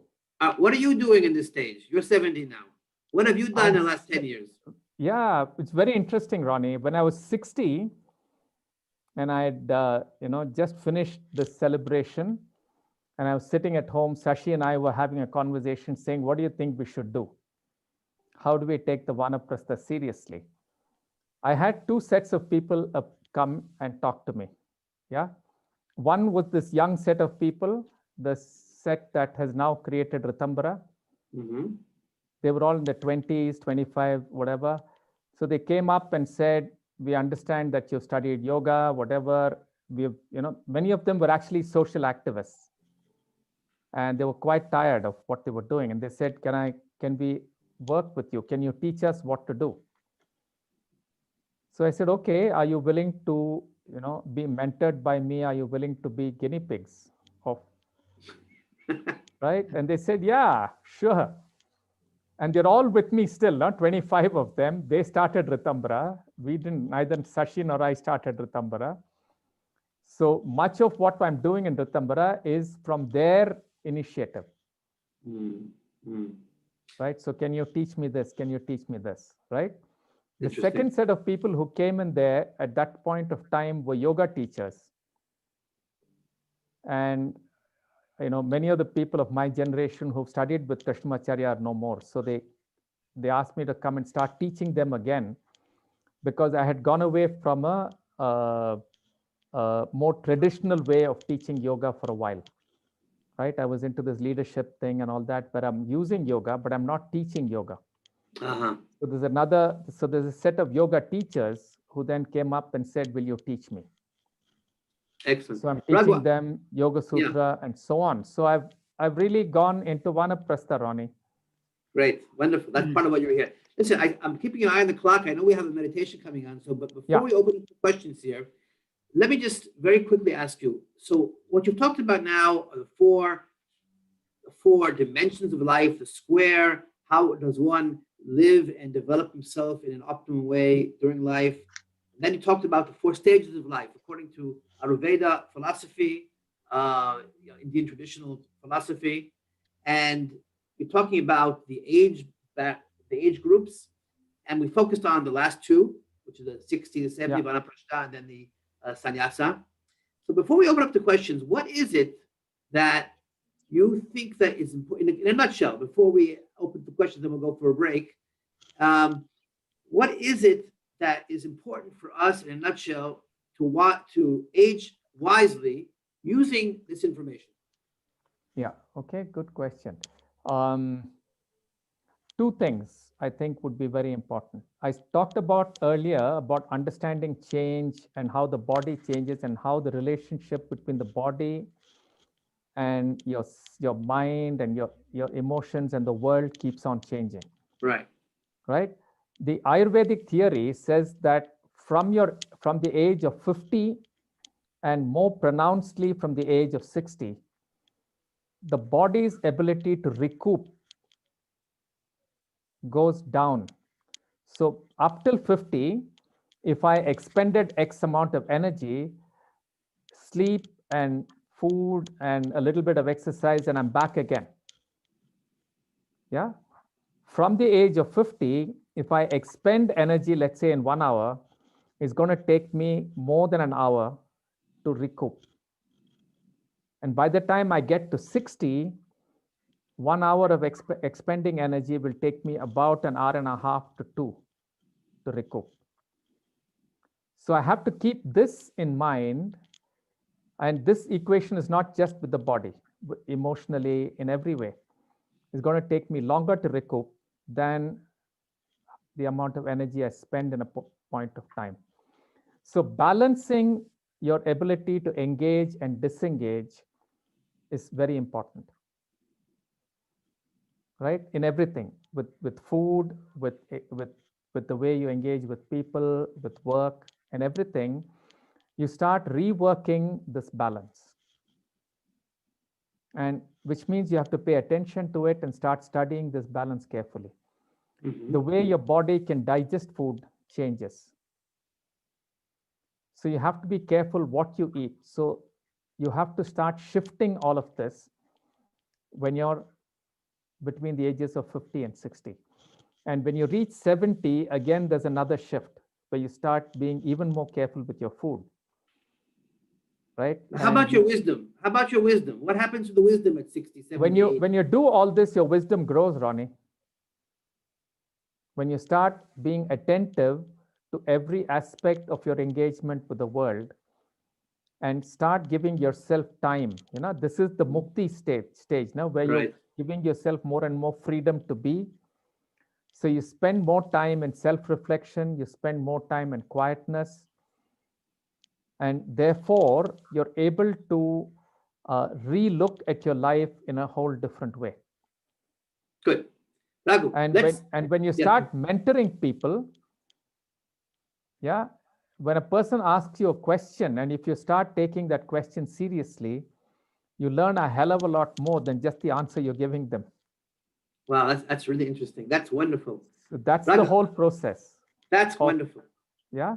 What are you doing in this stage? You're 70 now. What have you done in the last 10 years? Yeah, it's very interesting, Ronnie. When I was 60, and I had just finished this celebration, and I was sitting at home, Sashi and I were having a conversation saying, what do you think we should do? How do we take the Vanaprastha seriously? I had two sets of people come and talk to me. Yeah. One was this young set of people, the set that has now created Ritambhara. Mm-hmm. They were all in their 20s, 25, whatever. So they came up and said, we understand that you've studied yoga, whatever. We've, many of them were actually social activists. And they were quite tired of what they were doing. And they said, can we work with you? Can you teach us what to do? So I said, okay, are you willing to, be mentored by me? Are you willing to be guinea pigs of, right? And they said, yeah, sure. And they're all with me still, not 25 of them. They started Ritambhara. We didn't, neither Sashi nor I started Ritambhara. So much of what I'm doing in Ritambhara is from their initiative. Mm-hmm. Right? So can you teach me this? Can you teach me this? Right? The Interesting. second set of people who came in there at that point of time were yoga teachers. And many of the people of my generation who've studied with Krishnamacharya are no more. So they asked me to come and start teaching them again, because I had gone away from a more traditional way of teaching yoga for a while. Right? I was into this leadership thing and all that, but I'm using yoga, but I'm not teaching yoga. Uh-huh. So there's a set of yoga teachers who then came up and said, will you teach me? Excellent. So I'm teaching Raghu, them Yoga Sutra and so on. So I've really gone into Vanaprastha, Ronnie. great, wonderful. That's part of what you're here. Listen, I'm keeping an eye on the clock. I know we have a meditation coming on. So, but before we open up the questions here, let me just very quickly ask you. So what you've talked about now are the four dimensions of life, the square, how does one live and develop himself in an optimum way during life. And then you talked about the four stages of life, according to Ayurveda philosophy, Indian traditional philosophy. And you're talking about the age groups. And we focused on the last two, which is the 60 to 70, Vanaprastha, and then the Sannyasa. So before we open up the questions, what is it that you think that is important, in a nutshell, before we open the questions, then we'll go for a break. What is it that is important for us in a nutshell to age wisely using this information? Yeah, okay, good question. Two things I think would be very important. I talked about earlier about understanding change and how the body changes and how the relationship between the body and your mind and your emotions and the world keeps on changing. Right. The Ayurvedic theory says that from the age of 50 and more pronouncedly from the age of 60, the body's ability to recoup goes down. So up till 50, if I expended X amount of energy, sleep and food and a little bit of exercise, and I'm back again. Yeah. From the age of 50, if I expend energy, let's say in 1 hour, it's going to take me more than an hour to recoup. And by the time I get to 60, 1 hour of expending energy will take me about an hour and a half to 2 to recoup. So I have to keep this in mind. And this equation is not just with the body, emotionally, in every way. It's going to take me longer to recoup than the amount of energy I spend in a point of time. So balancing your ability to engage and disengage is very important. right? In everything, with food, with the way you engage with people, with work and everything, you start reworking this balance. And which means you have to pay attention to it and start studying this balance carefully. The way your body can digest food changes. So you have to be careful what you eat. So you have to start shifting all of this when you're between the ages of 50 and 60. And when you reach 70, again, there's another shift where you start being even more careful with your food. Right? How about your wisdom? How about your wisdom? What happens to the wisdom at 60, 70? When you do all this, your wisdom grows, Ronnie. When you start being attentive to every aspect of your engagement with the world and start giving yourself time, this is the mukti stage now, where you're giving yourself more and more freedom to be. So you spend more time in self-reflection, you spend more time in quietness, and therefore you're able to re-look at your life in a whole different way. Good. Raghu, and when you start mentoring people, when a person asks you a question, and if you start taking that question seriously, you learn a hell of a lot more than just the answer you're giving them. Wow, that's really interesting. That's wonderful. So that's Raghu, the whole process. That's wonderful. Yeah.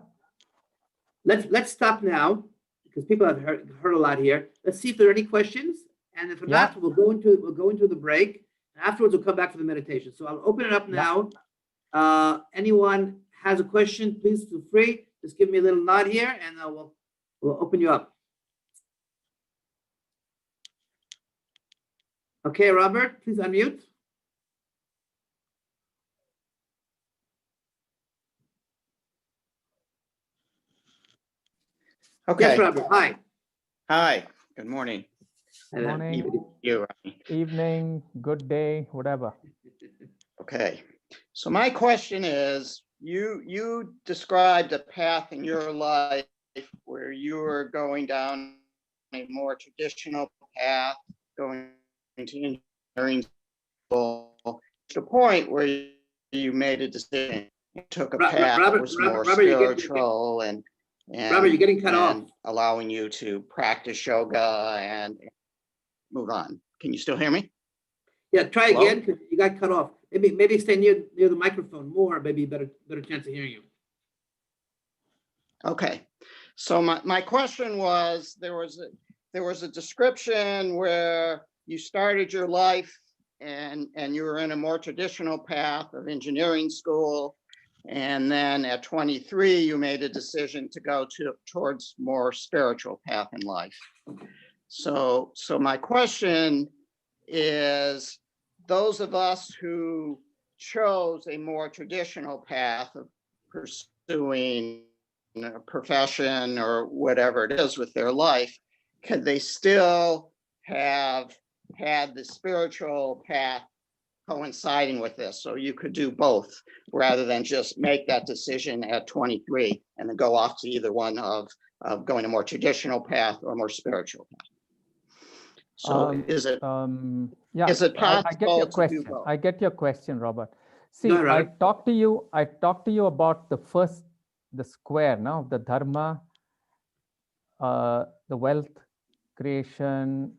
Let's stop now because people have heard a lot here. Let's see if there are any questions, and if not, we'll go into the break. Afterwards, we'll come back for the meditation. So I'll open it up now. Anyone has a question, please feel free. Just give me a little nod here, and we'll open you up. Okay, Robert, please unmute. Okay. Yes, Robert. Hi. Hi. Good morning. Good morning. Evening, good day, whatever. Okay. So my question is, you described a path in your life where you were going down a more traditional path, going into engineering school, to the point where you made a decision, you took a path that was more spiritual and Robert, you're getting cut off. Allowing you to practice yoga and move on. Can you still hear me? Yeah, try again because you got cut off. Maybe stay near the microphone more. Maybe better chance of hearing you. Okay, so my question was, there was a description where you started your life and you were in a more traditional path of engineering school, and then at 23 you made a decision to go towards more spiritual path in life. So my question is, those of us who chose a more traditional path of pursuing a profession or whatever it is with their life, could they still have had the spiritual path coinciding with this? So you could do both rather than just make that decision at 23 and then go off to either one of going a more traditional path or more spiritual path. So is it possible I get your question. to do both? I get your question, Robert. See, I talked to you about the square now, the dharma, the wealth creation,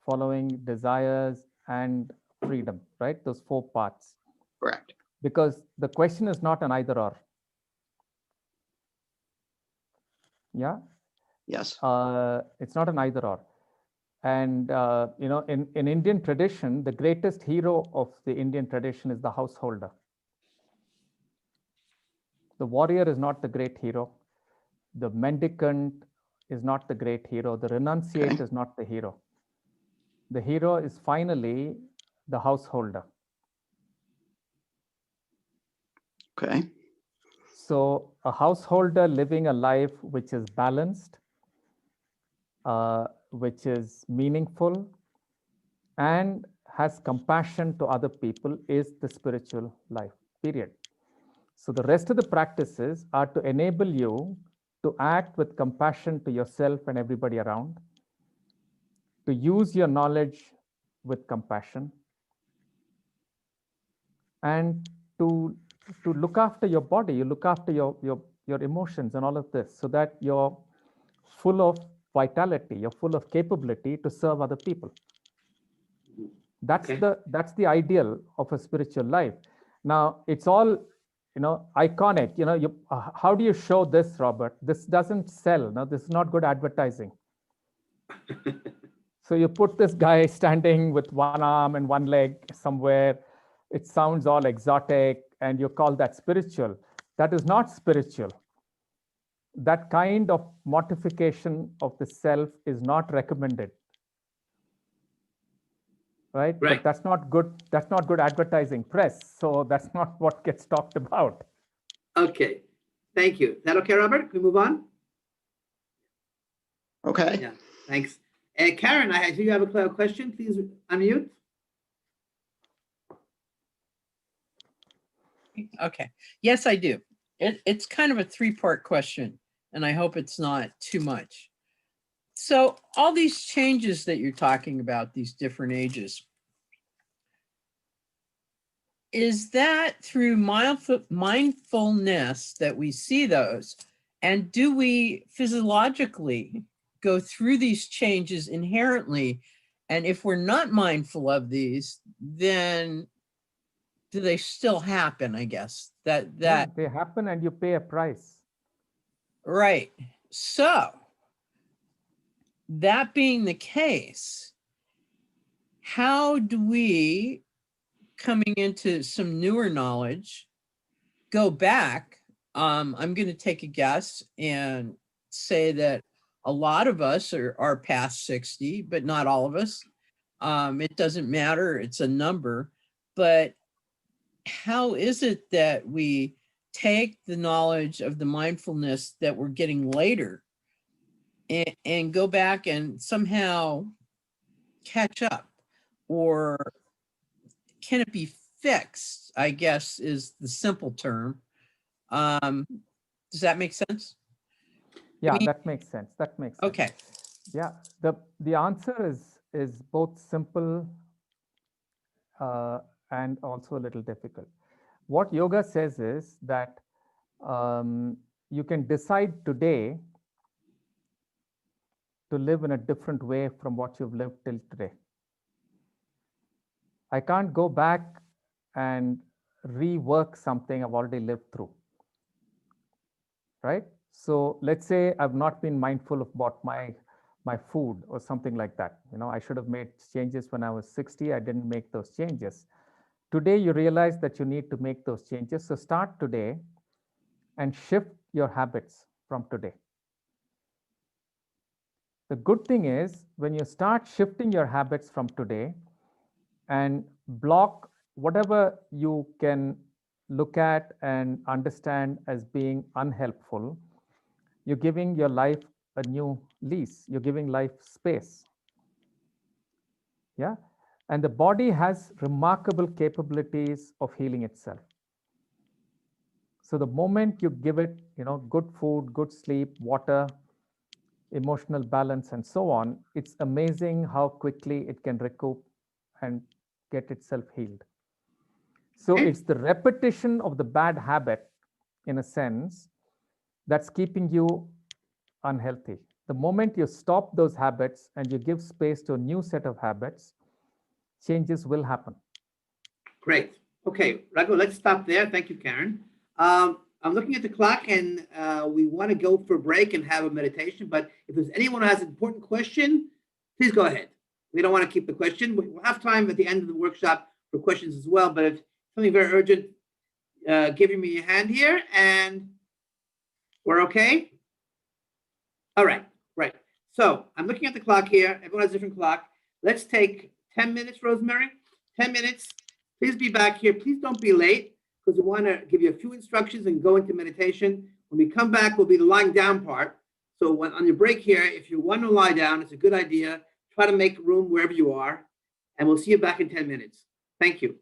following desires, and freedom, right? Those 4 parts. Correct. Because the question is not an either or. Yeah? Yes. It's not an either or. And, in Indian tradition, the greatest hero of the Indian tradition is the householder. The warrior is not the great hero. The mendicant is not the great hero. The renunciate is not the hero. The hero is finally the householder. Okay. So a householder living a life which is balanced, which is meaningful, and has compassion to other people is the spiritual life, period. So the rest of the practices are to enable you to act with compassion to yourself and everybody around, to use your knowledge with compassion, and to look after your body, you look after your emotions and all of this, so that you're full of vitality, you're full of capability to serve other people. That's Okay. that's the ideal of a spiritual life. Now it's all iconic. How do you show this, Robert? This doesn't sell. No, this is not good advertising. So you put this guy standing with one arm and one leg somewhere. It sounds all exotic, and you call that spiritual. That is not spiritual. That kind of mortification of the self is not recommended. Right? But that's not good. That's not good advertising press. So that's not what gets talked about. Okay. Thank you. Is that okay, Robert? Can we move on? Okay. Yeah. Thanks. Karen, I see you have a question. Please unmute. Okay. Yes, I do. It's kind of a three-part question, and I hope it's not too much. So all these changes that you're talking about, these different ages, is that through mindfulness that we see those? And do we physiologically go through these changes inherently? And if we're not mindful of these, then do they still happen, I guess? Yeah, they happen and you pay a price. Right. So that being the case, how do we, coming into some newer knowledge, go back? I'm going to take a guess and say that a lot of us are past 60, but not all of us. It doesn't matter. It's a number. But how is it that we take the knowledge of the mindfulness that we're getting later and go back and somehow catch up? Or can it be fixed, I guess, is the simple term. Does that make sense? Yeah, that makes sense. That makes sense. Okay. Yeah, the answer is both simple and also a little difficult. What yoga says is that you can decide today to live in a different way from what you've lived till today. I can't go back and rework something I've already lived through. Right? So let's say I've not been mindful about my food or something like that. I should have made changes when I was 60. I didn't make those changes. Today, you realize that you need to make those changes. So start today and shift your habits from today. The good thing is when you start shifting your habits from today and block whatever you can look at and understand as being unhelpful, you're giving your life a new lease. You're giving life space. Yeah. And the body has remarkable capabilities of healing itself. So the moment you give it, good food, good sleep, water, emotional balance, and so on, it's amazing how quickly it can recoup and get itself healed. So it's the repetition of the bad habit, in a sense, that's keeping you unhealthy. The moment you stop those habits and you give space to a new set of habits, changes will happen. Great. Okay, Raghu, let's stop there. Thank you, Karen. I'm looking at the clock and we want to go for a break and have a meditation, but if there's anyone who has an important question, please go ahead. We don't want to keep the question. We'll have time at the end of the workshop for questions as well, but if something very urgent, give me your hand here and we're okay. All right, right. So I'm looking at the clock here. Everyone has a different clock. Let's take 10 minutes, Rosemary. 10 minutes. Please be back here. Please don't be late because we want to give you a few instructions and go into meditation. When we come back, will be the lying down part. So when on your break here, if you want to lie down, it's a good idea. Try to make room wherever you are. And we'll see you back in 10 minutes. Thank you.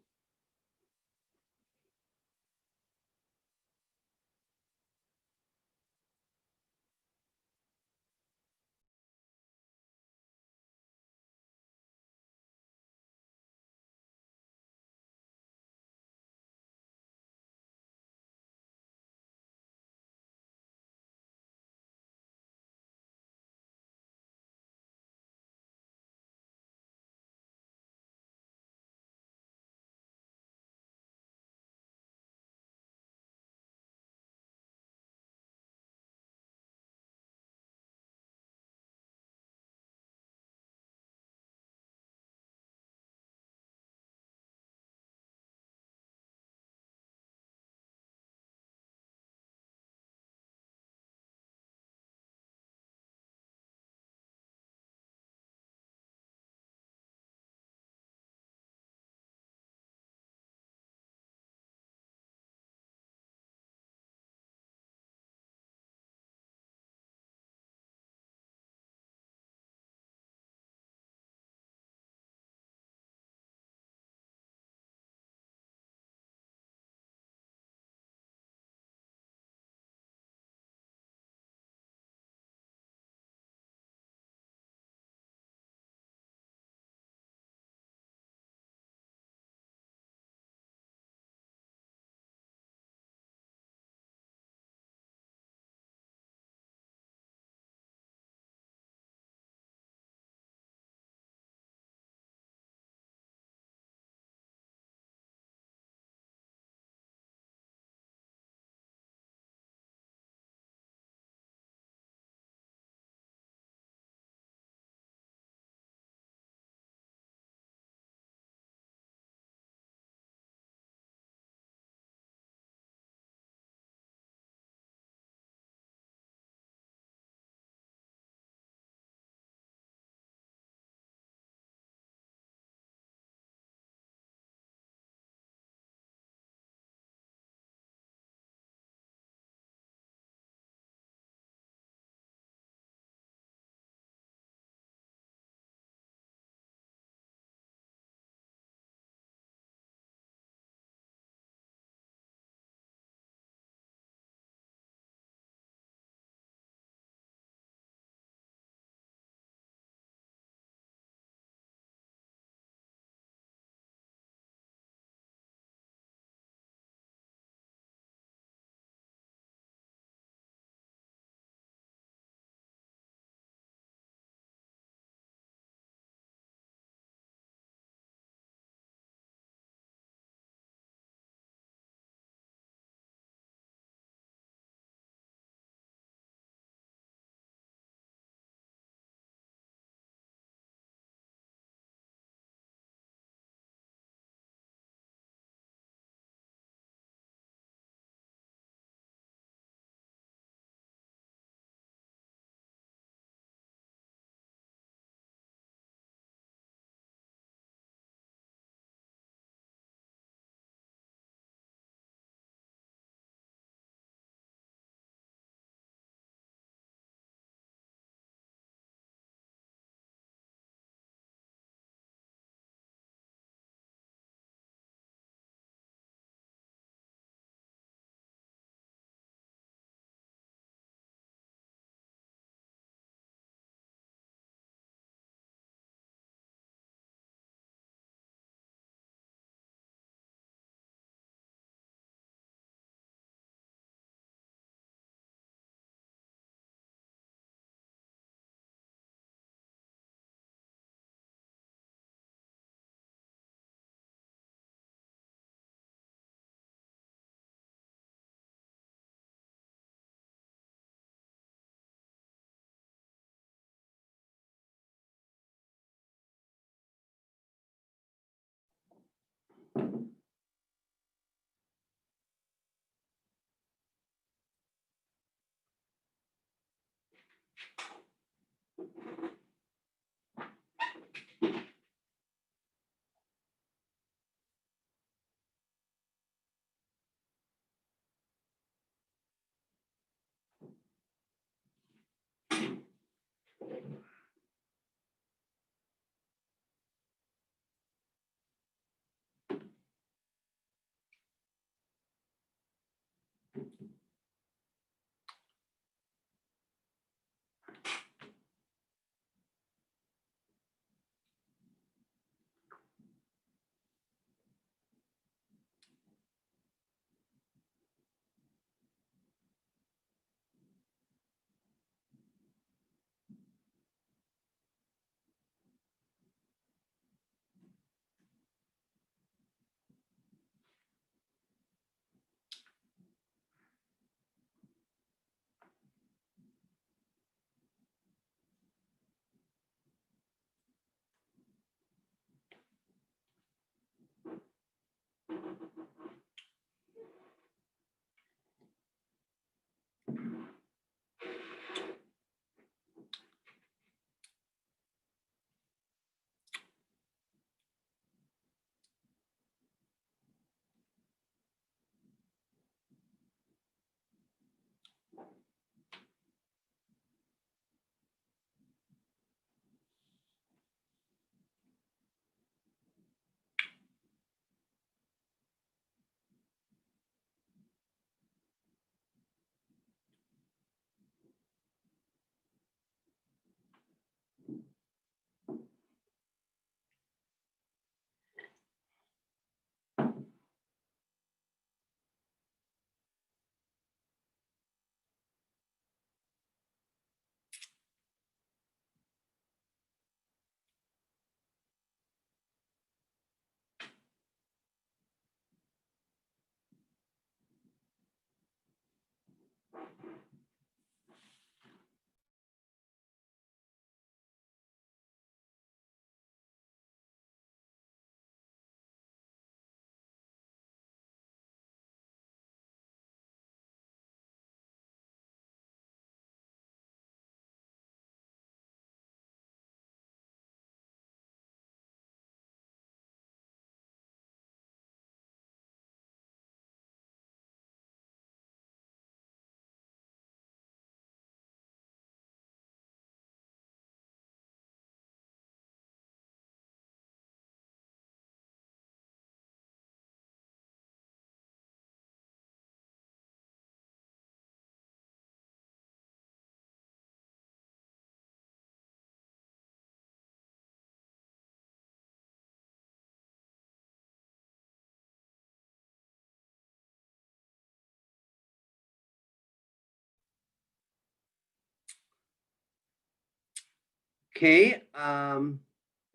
Okay, is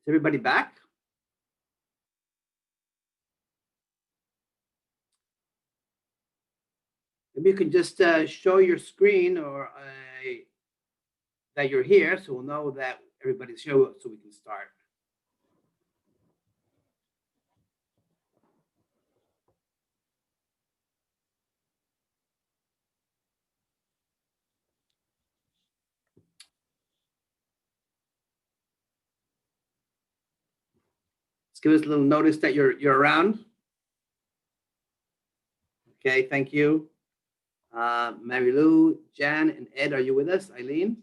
everybody back? Maybe you can just show your screen or that you're here, so we'll know that everybody's here, so we can start. Just give us a little notice that you're around. Okay, thank you. Mary Lou, Jan, and Ed, are you with us? Eileen?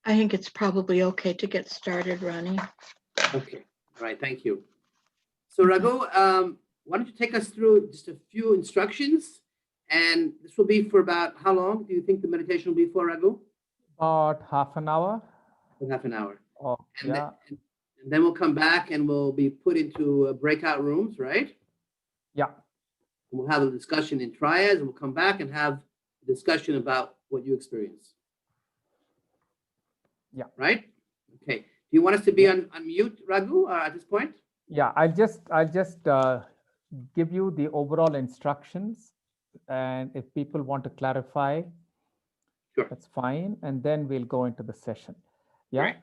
I think it's probably okay to get started, Ronnie. Okay, all right, thank you. So Raghu, why don't you take us through just a few instructions, and this will be for about how long do you think the meditation will be for, Raghu? About half an hour. For half an hour. Oh, And yeah. and then we'll come back and we'll be put into breakout rooms, right? Yeah. And we'll have a discussion in triads, and we'll come back and have a discussion about what you experience. Yeah. Right? Okay. Do you want us to be on mute, Raghu, at this point? Yeah, I'll just give you the overall instructions, and if people want to clarify, Sure. That's fine. And then we'll go into the session. Yeah. Great.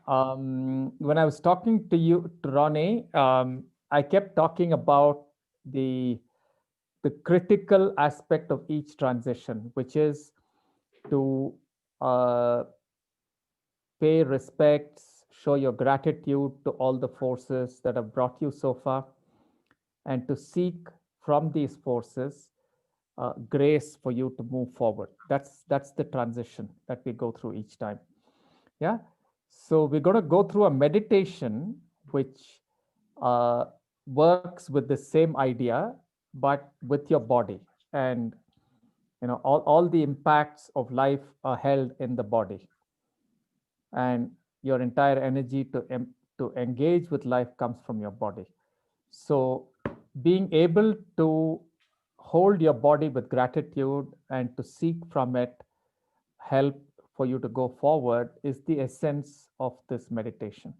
When I was talking to you, to Ronnie, I kept talking about the critical aspect of each transition, which is to pay respects, show your gratitude to all the forces that have brought you so far, and to seek from these forces grace for you to move forward. That's the transition that we go through each time. Yeah. So we're going to go through a meditation which works with the same idea, but with your body. And all the impacts of life are held in the body, and your entire energy to engage with life comes from your body. So being able to hold your body with gratitude and to seek from it help for you to go forward is the essence of this meditation.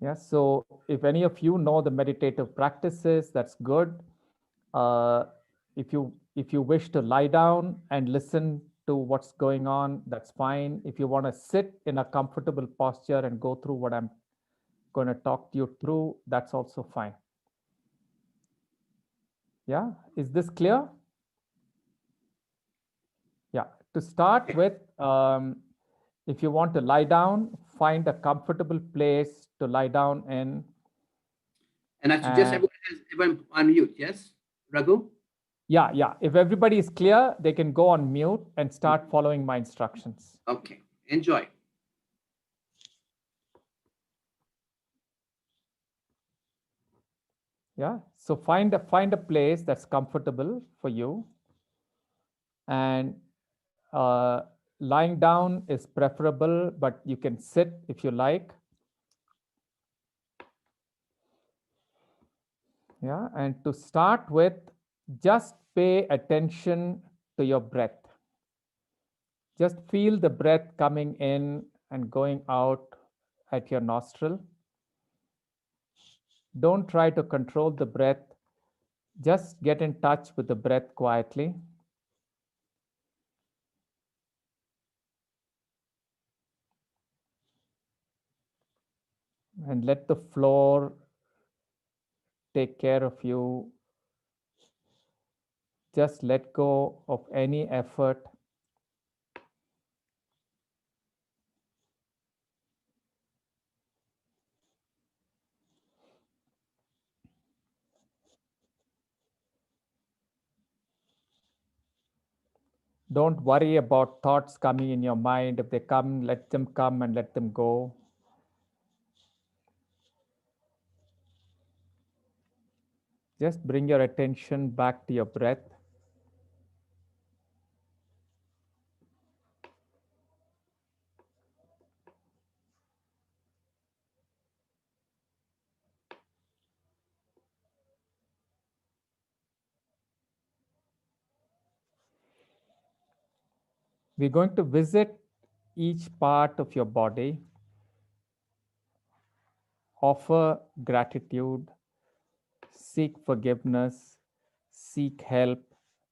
Yeah. So if any of you know the meditative practices, that's good. If you wish to lie down and listen to what's going on, that's fine. If you want to sit in a comfortable posture and go through what I'm going to talk to you through, that's also fine. Yeah. Is this clear? Yeah. To start with, if you want to lie down, find a comfortable place to lie down in. And I suggest everyone on mute. Yes, Raghu? Yeah. If everybody is clear, they can go on mute and start following my instructions. Okay. Enjoy. Yeah. So find a place that's comfortable for you, and lying down is preferable, but you can sit if you like. Yeah. And to start with, just pay attention to your breath. Just feel the breath coming in and going out at your nostril. Don't try to control the breath. Just get in touch with the breath quietly. And let the floor take care of you. Just let go of any effort. Don't worry about thoughts coming in your mind. If they come, let them come and let them go. Just bring your attention back to your breath. We're going to visit each part of your body, offer gratitude, seek forgiveness, seek help,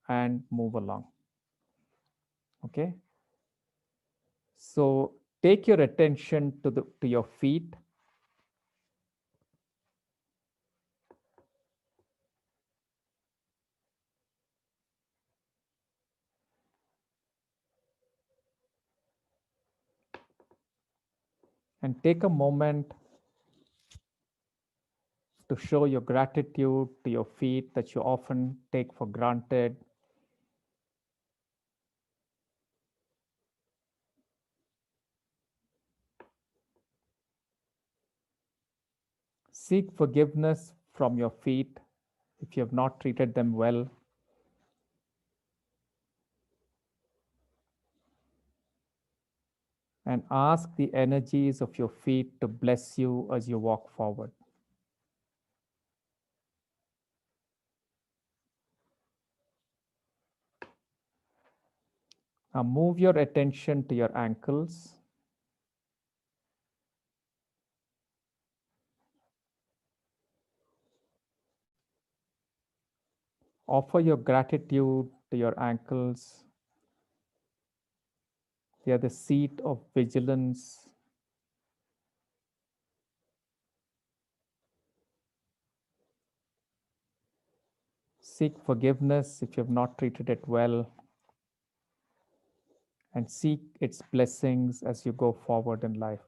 and move along. Okay? So take your attention to your feet. And take a moment to show your gratitude to your feet that you often take for granted. Seek forgiveness from your feet if you have not treated them well. And ask the energies of your feet to bless you as you walk forward. Now move your attention to your ankles. Offer your gratitude to your ankles. They are the seat of vigilance. Seek forgiveness if you have not treated it well, and seek its blessings as you go forward in life.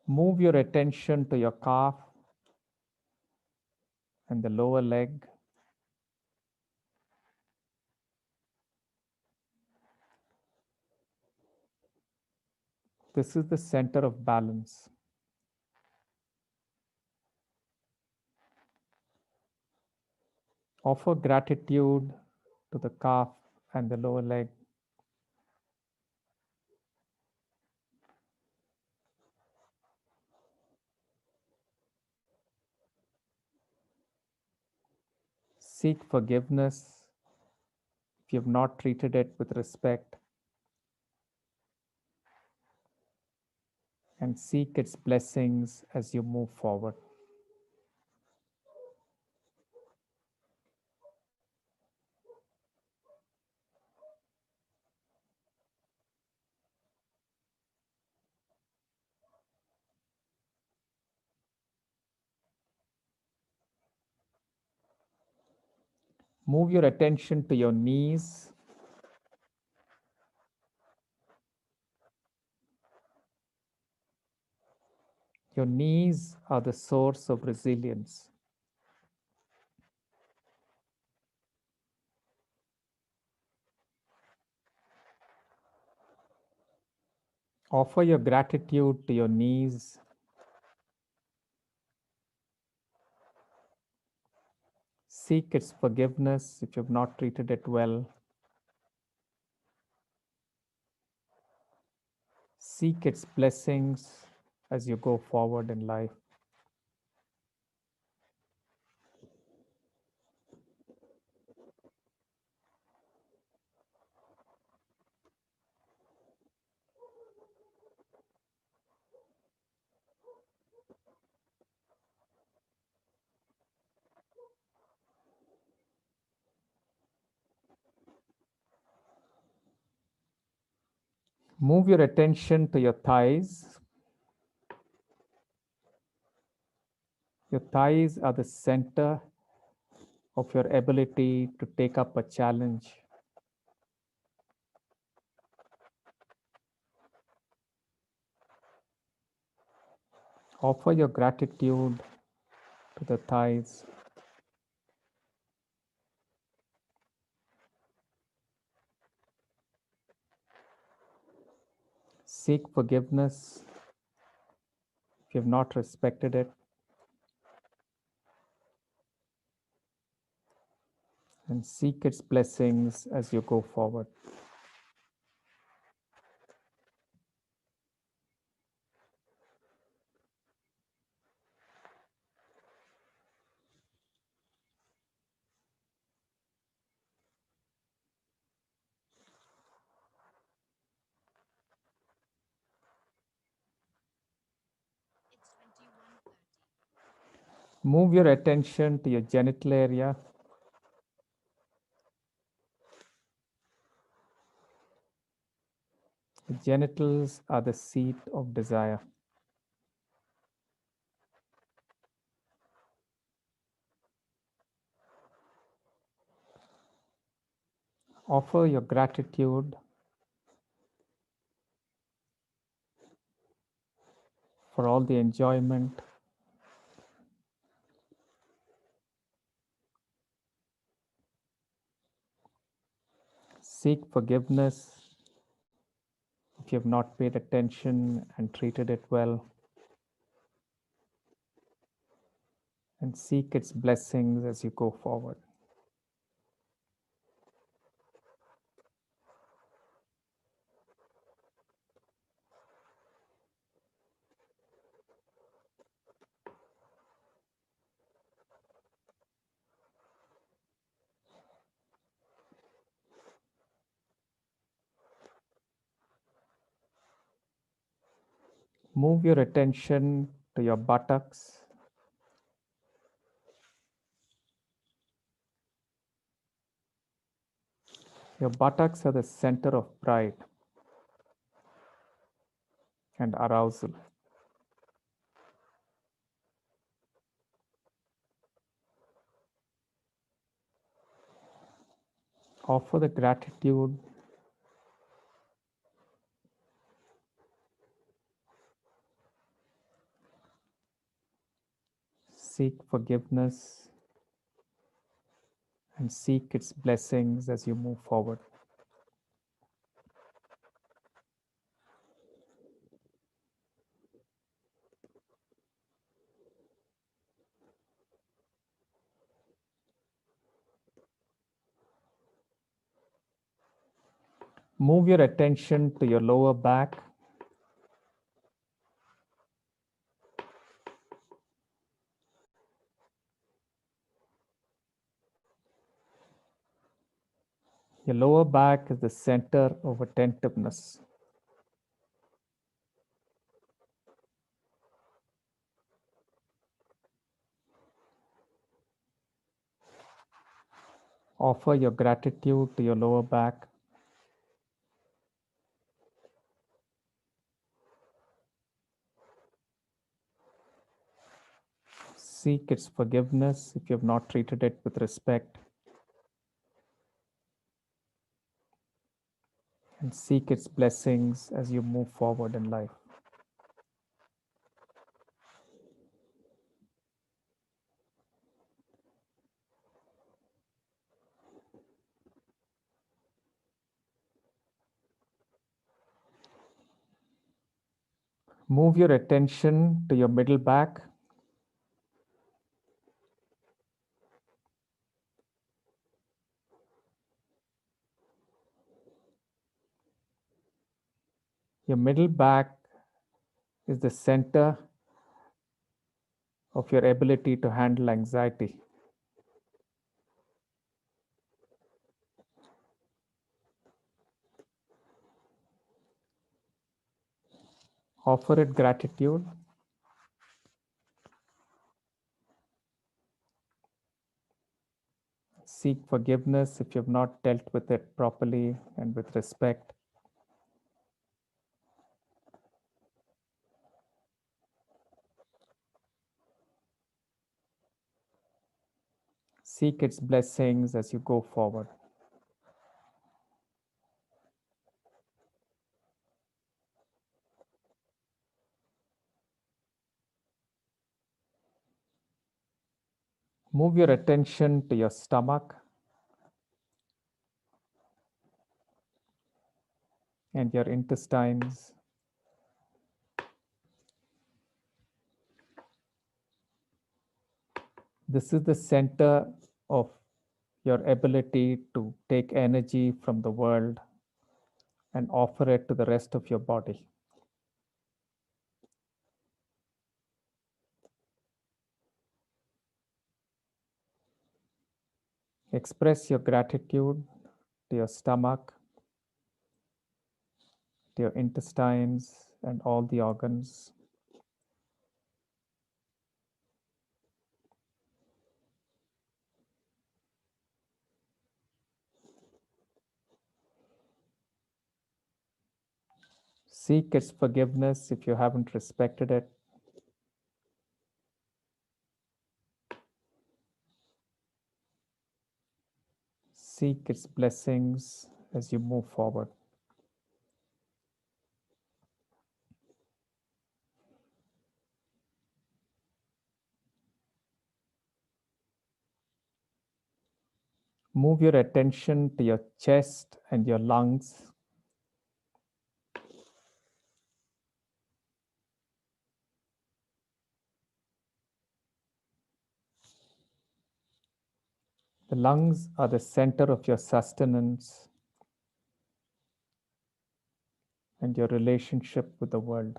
Move your attention to your calf and the lower leg. This is the center of balance. Offer gratitude to the calf and the lower leg. Seek forgiveness if you have not treated it with respect, and seek its blessings as you move forward. Move your attention to your knees. Your knees are the source of resilience. Offer your gratitude to your knees. Seek its forgiveness if you have not treated it well. Seek its blessings as you go forward in life. Move your attention to your thighs. Your thighs are the center of your ability to take up a challenge. Offer your gratitude to the thighs. Seek forgiveness if you have not respected it, and seek its blessings as you go forward. Move your attention to your genital area. The genitals are the seat of desire. Offer your gratitude for all the enjoyment. Seek forgiveness if you have not paid attention and treated it well, and seek its blessings as you go forward. Move your attention to your buttocks. Your buttocks are the center of pride and arousal. Offer the gratitude seek forgiveness and seek its blessings as you move forward. Move your attention to your lower back. Your lower back is the center of attentiveness. Offer your gratitude to your lower back. Seek its forgiveness if you have not treated it with respect. And seek its blessings as you move forward in life. Move your attention to your middle back. Your middle back is the center of your ability to handle anxiety. Offer it gratitude. Seek forgiveness if you have not dealt with it properly and with respect. Seek its blessings as you go forward. Move your attention to your stomach and your intestines. This is the center of your ability to take energy from the world and offer it to the rest of your body. Express your gratitude to your stomach, to your intestines, and all the organs. Seek its forgiveness if you haven't respected it. Seek its blessings as you move forward. Move your attention to your chest and your lungs. The lungs are the center of your sustenance and your relationship with the world.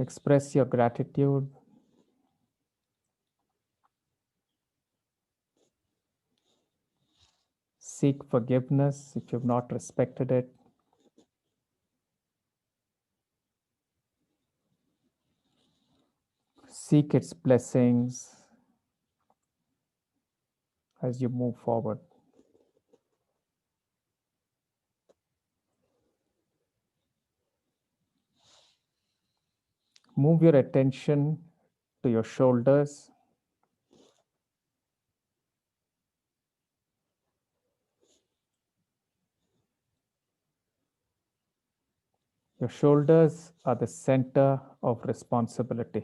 Express your gratitude. Seek forgiveness if you've not respected it. Seek its blessings as you move forward. Move your attention to your shoulders. Your shoulders are the center of responsibility.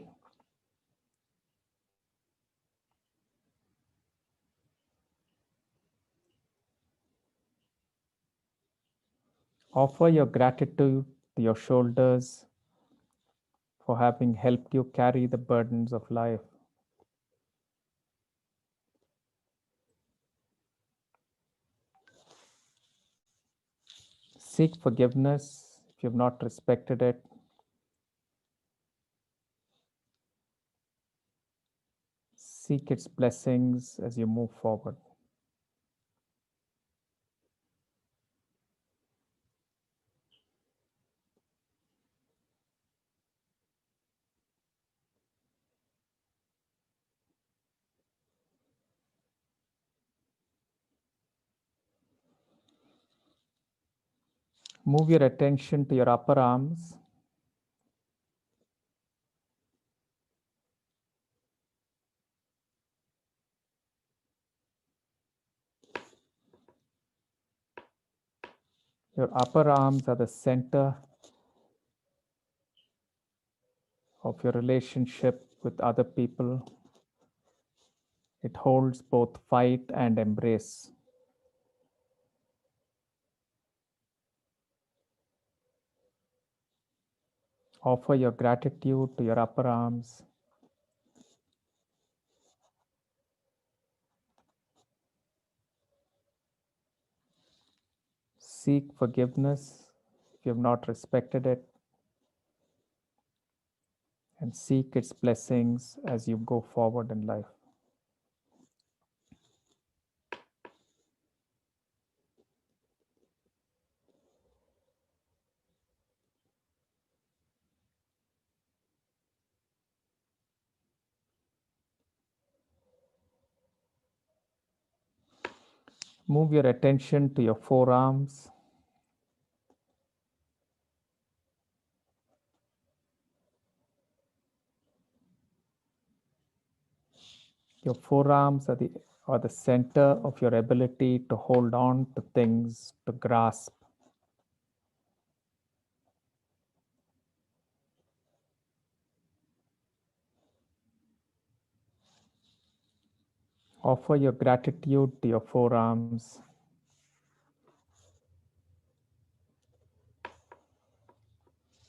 Offer your gratitude to your shoulders for having helped you carry the burdens of life. Seek forgiveness if you've not respected it. Seek its blessings as you move forward. Move your attention to your upper arms. Your upper arms are the center of your relationship with other people. It holds both fight and embrace. Offer your gratitude to your upper arms. Seek forgiveness if you have not respected it, and seek its blessings as you go forward in life. Move your attention to your forearms. Your forearms are the center of your ability to hold on to things, to grasp. Offer your gratitude to your forearms.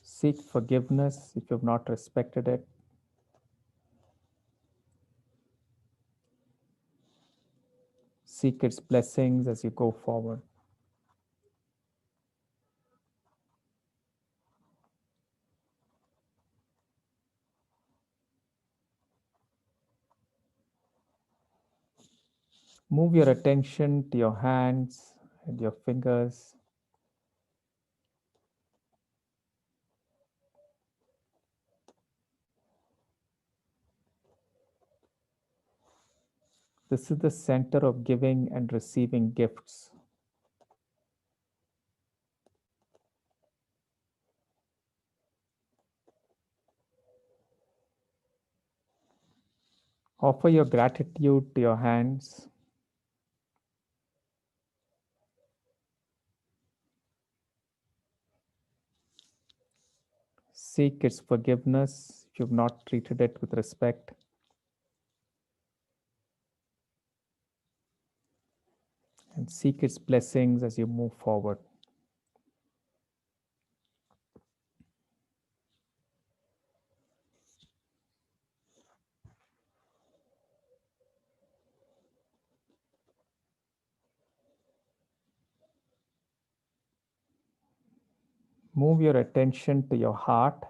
Seek forgiveness if you have not respected it. Seek its blessings as you go forward. Move your attention to your hands and your fingers. This is the center of giving and receiving gifts. Offer your gratitude to your hands. Seek its forgiveness if you've not treated it with respect. And seek its blessings as you move forward. Move your attention to your heart.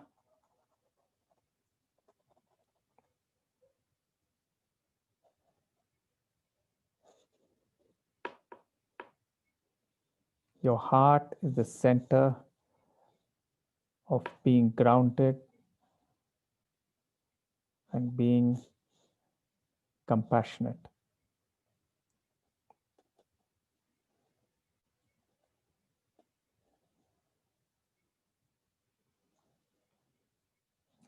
Your heart is the center of being grounded and being compassionate.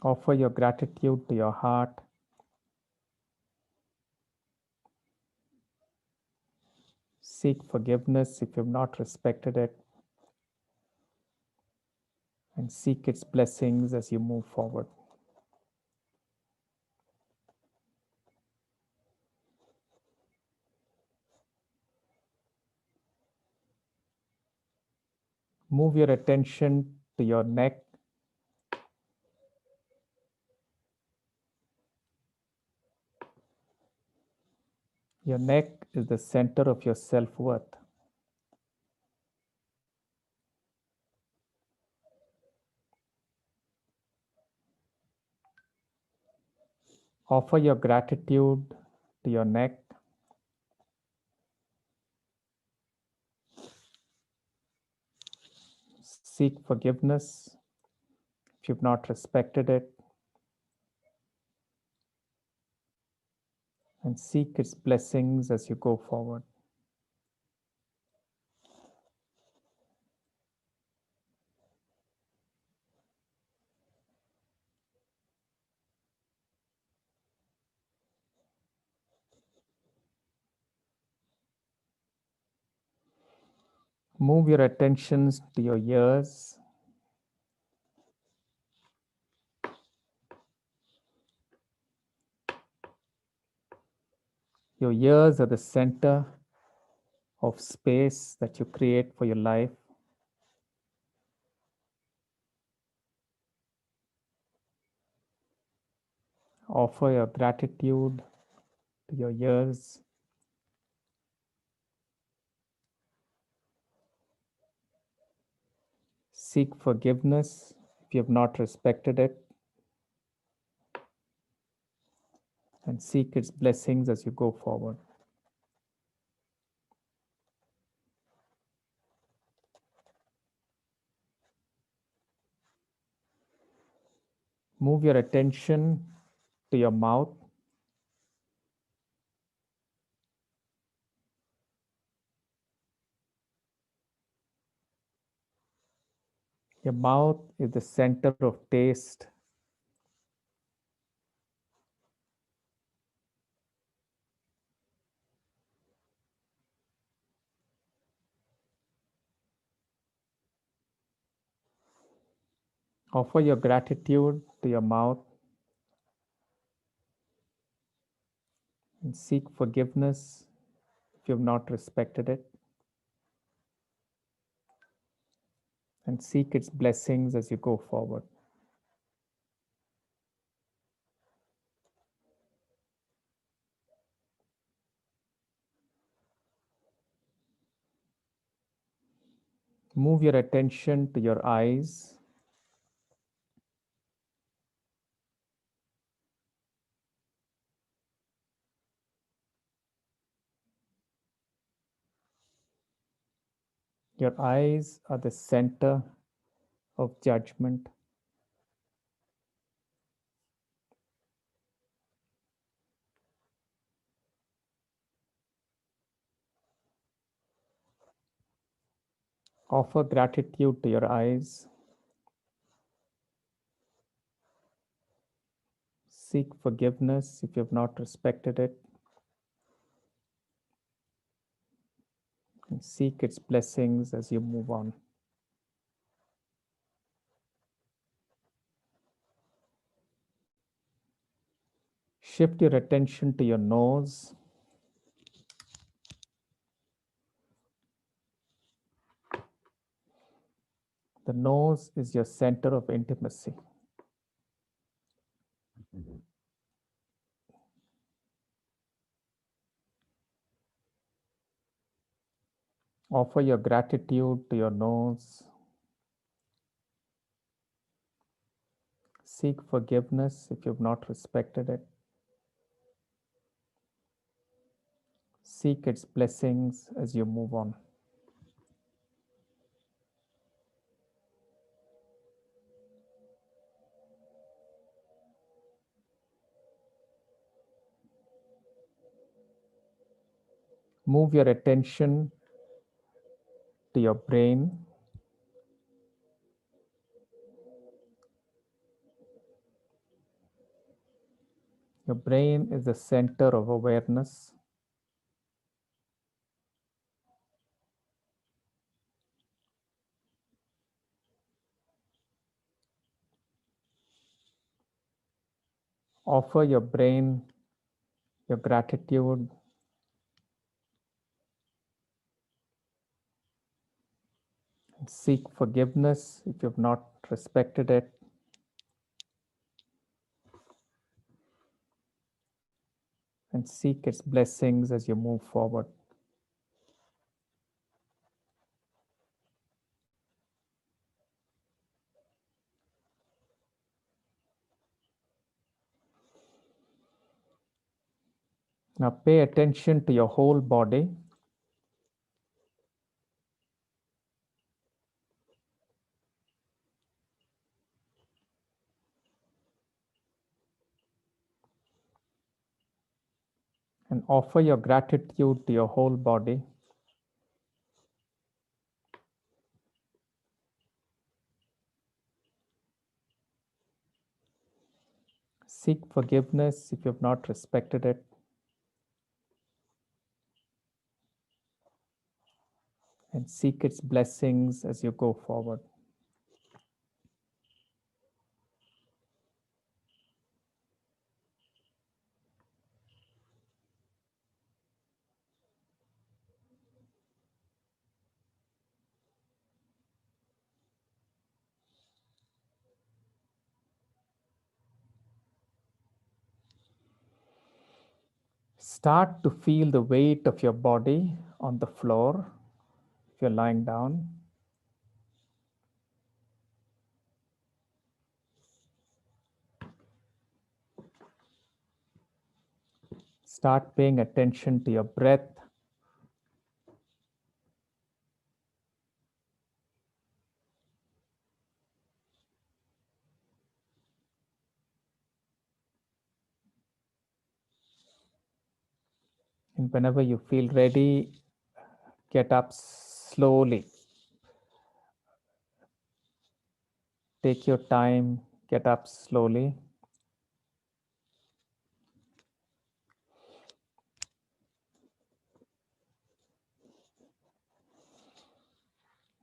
Offer your gratitude to your heart. Seek forgiveness if you've not respected it, and seek its blessings as you move forward. Move your attention to your neck. Your neck is the center of your self-worth. Offer your gratitude to your neck. Seek forgiveness if you've not respected it, and seek its blessings as you go forward. Move your attentions to your ears. Your ears are the center of space that you create for your life. Offer your gratitude to your ears. Seek forgiveness if you have not respected it, and seek its blessings as you go forward. Move your attention to your mouth. Your mouth is the center of taste. Offer your gratitude to your mouth, and seek forgiveness if you have not respected it, and seek its blessings as you go forward. Move your attention to your eyes. Your eyes are the center of judgment. Offer gratitude to your eyes. Seek forgiveness if you have not respected it, and seek its blessings as you move on. Shift your attention to your nose. The nose is your center of intimacy. Offer your gratitude to your nose. Seek forgiveness if you have not respected it. Seek its blessings as you move on. Move your attention to your brain. Your brain is the center of awareness. Offer your brain your gratitude. And seek forgiveness if you've not respected it. And seek its blessings as you move forward. Now pay attention to your whole body. And offer your gratitude to your whole body. Seek forgiveness if you've not respected it. And seek its blessings as you go forward. Start to feel the weight of your body on the floor if you're lying down. Start paying attention to your breath. And whenever you feel ready, get up slowly. Take your time, get up slowly.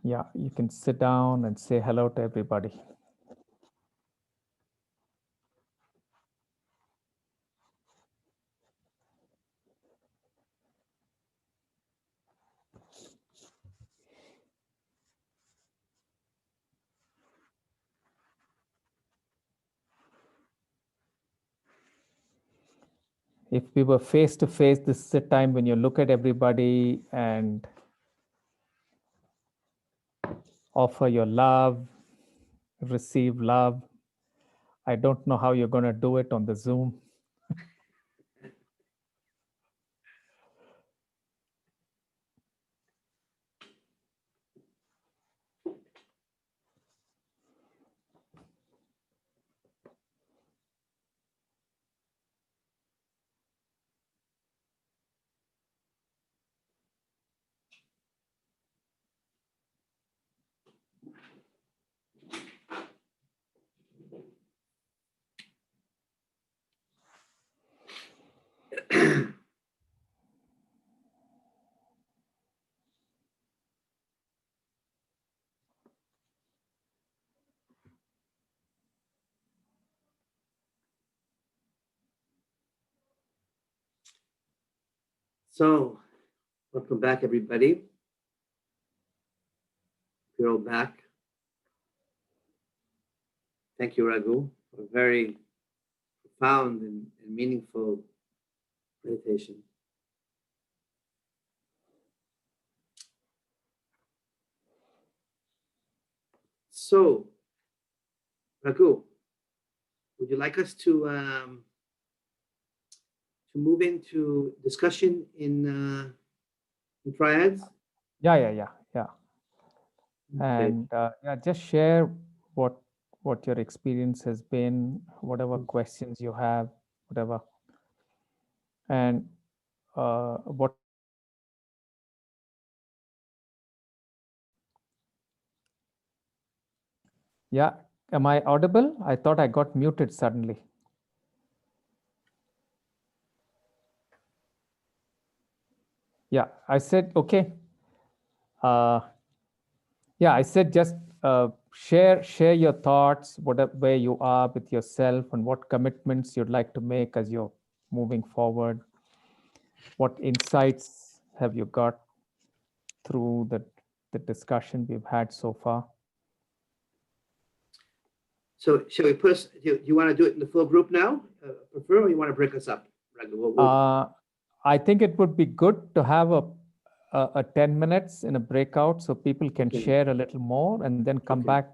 Yeah, you can sit down and say hello to everybody. If we were face to face, this is a time when you look at everybody and offer your love, receive love. I don't know how you're going to do it on the Zoom. So, welcome back, everybody. We're all back. Thank you, Raghu, for a very profound and meaningful meditation. So, Raghu, would you like us to move into discussion in triads? Yeah. Okay. And yeah, just share what your experience has been, whatever questions you have, whatever. And whatever Yeah. Am I audible? I thought I got muted suddenly. Yeah, I said, okay. Yeah, I said just share your thoughts, where you are with yourself and what commitments you'd like to make as you're moving forward. What insights have you got through the discussion we've had so far? So shall we put us, do you want to do it in the full group now? Prefer, or you want to break us up? I think it would be good to have a 10 minutes in a breakout so people can Okay. share a little more and then come Okay. back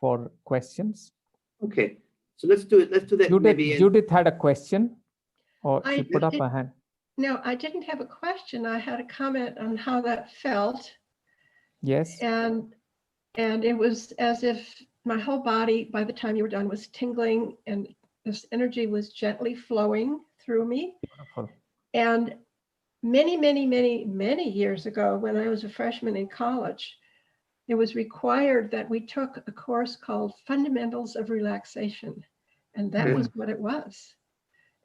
for questions. Okay, so let's do it. Let's do that maybe. Judith had a question, or she put up did- a hand. No, I didn't have a question. I had a comment on how that felt. Yes. And it was as if my whole body, by the time you were done, was tingling and this energy was gently flowing through me. Beautiful. And many years ago, when I was a freshman in college, it was required that we took a course called Fundamentals of Relaxation. And that was what it was.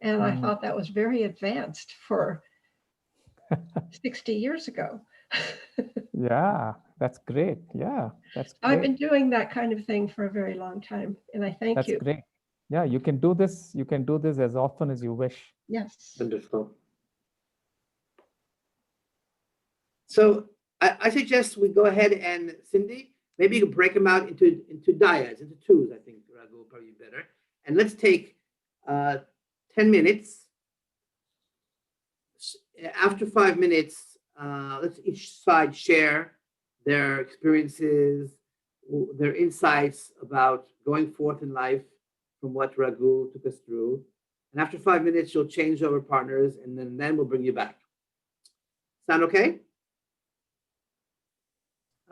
And I thought that was very advanced for 60 years ago. Yeah, that's great. Yeah, that's great. I've been doing that kind of thing for a very long time, and I thank That's you. great. Yeah, you can do this. You can do this as often as you wish. Yes. Wonderful. So I suggest we go ahead and Cindy, maybe you can break them out into dyads, into twos. I think Raghu will probably be better. And let's take 10 minutes. After 5 minutes, let's each side share their experiences, their insights about going forth in life from what Raghu took us through. And after 5 minutes, you'll change over partners, and then we'll bring you back. Sound okay?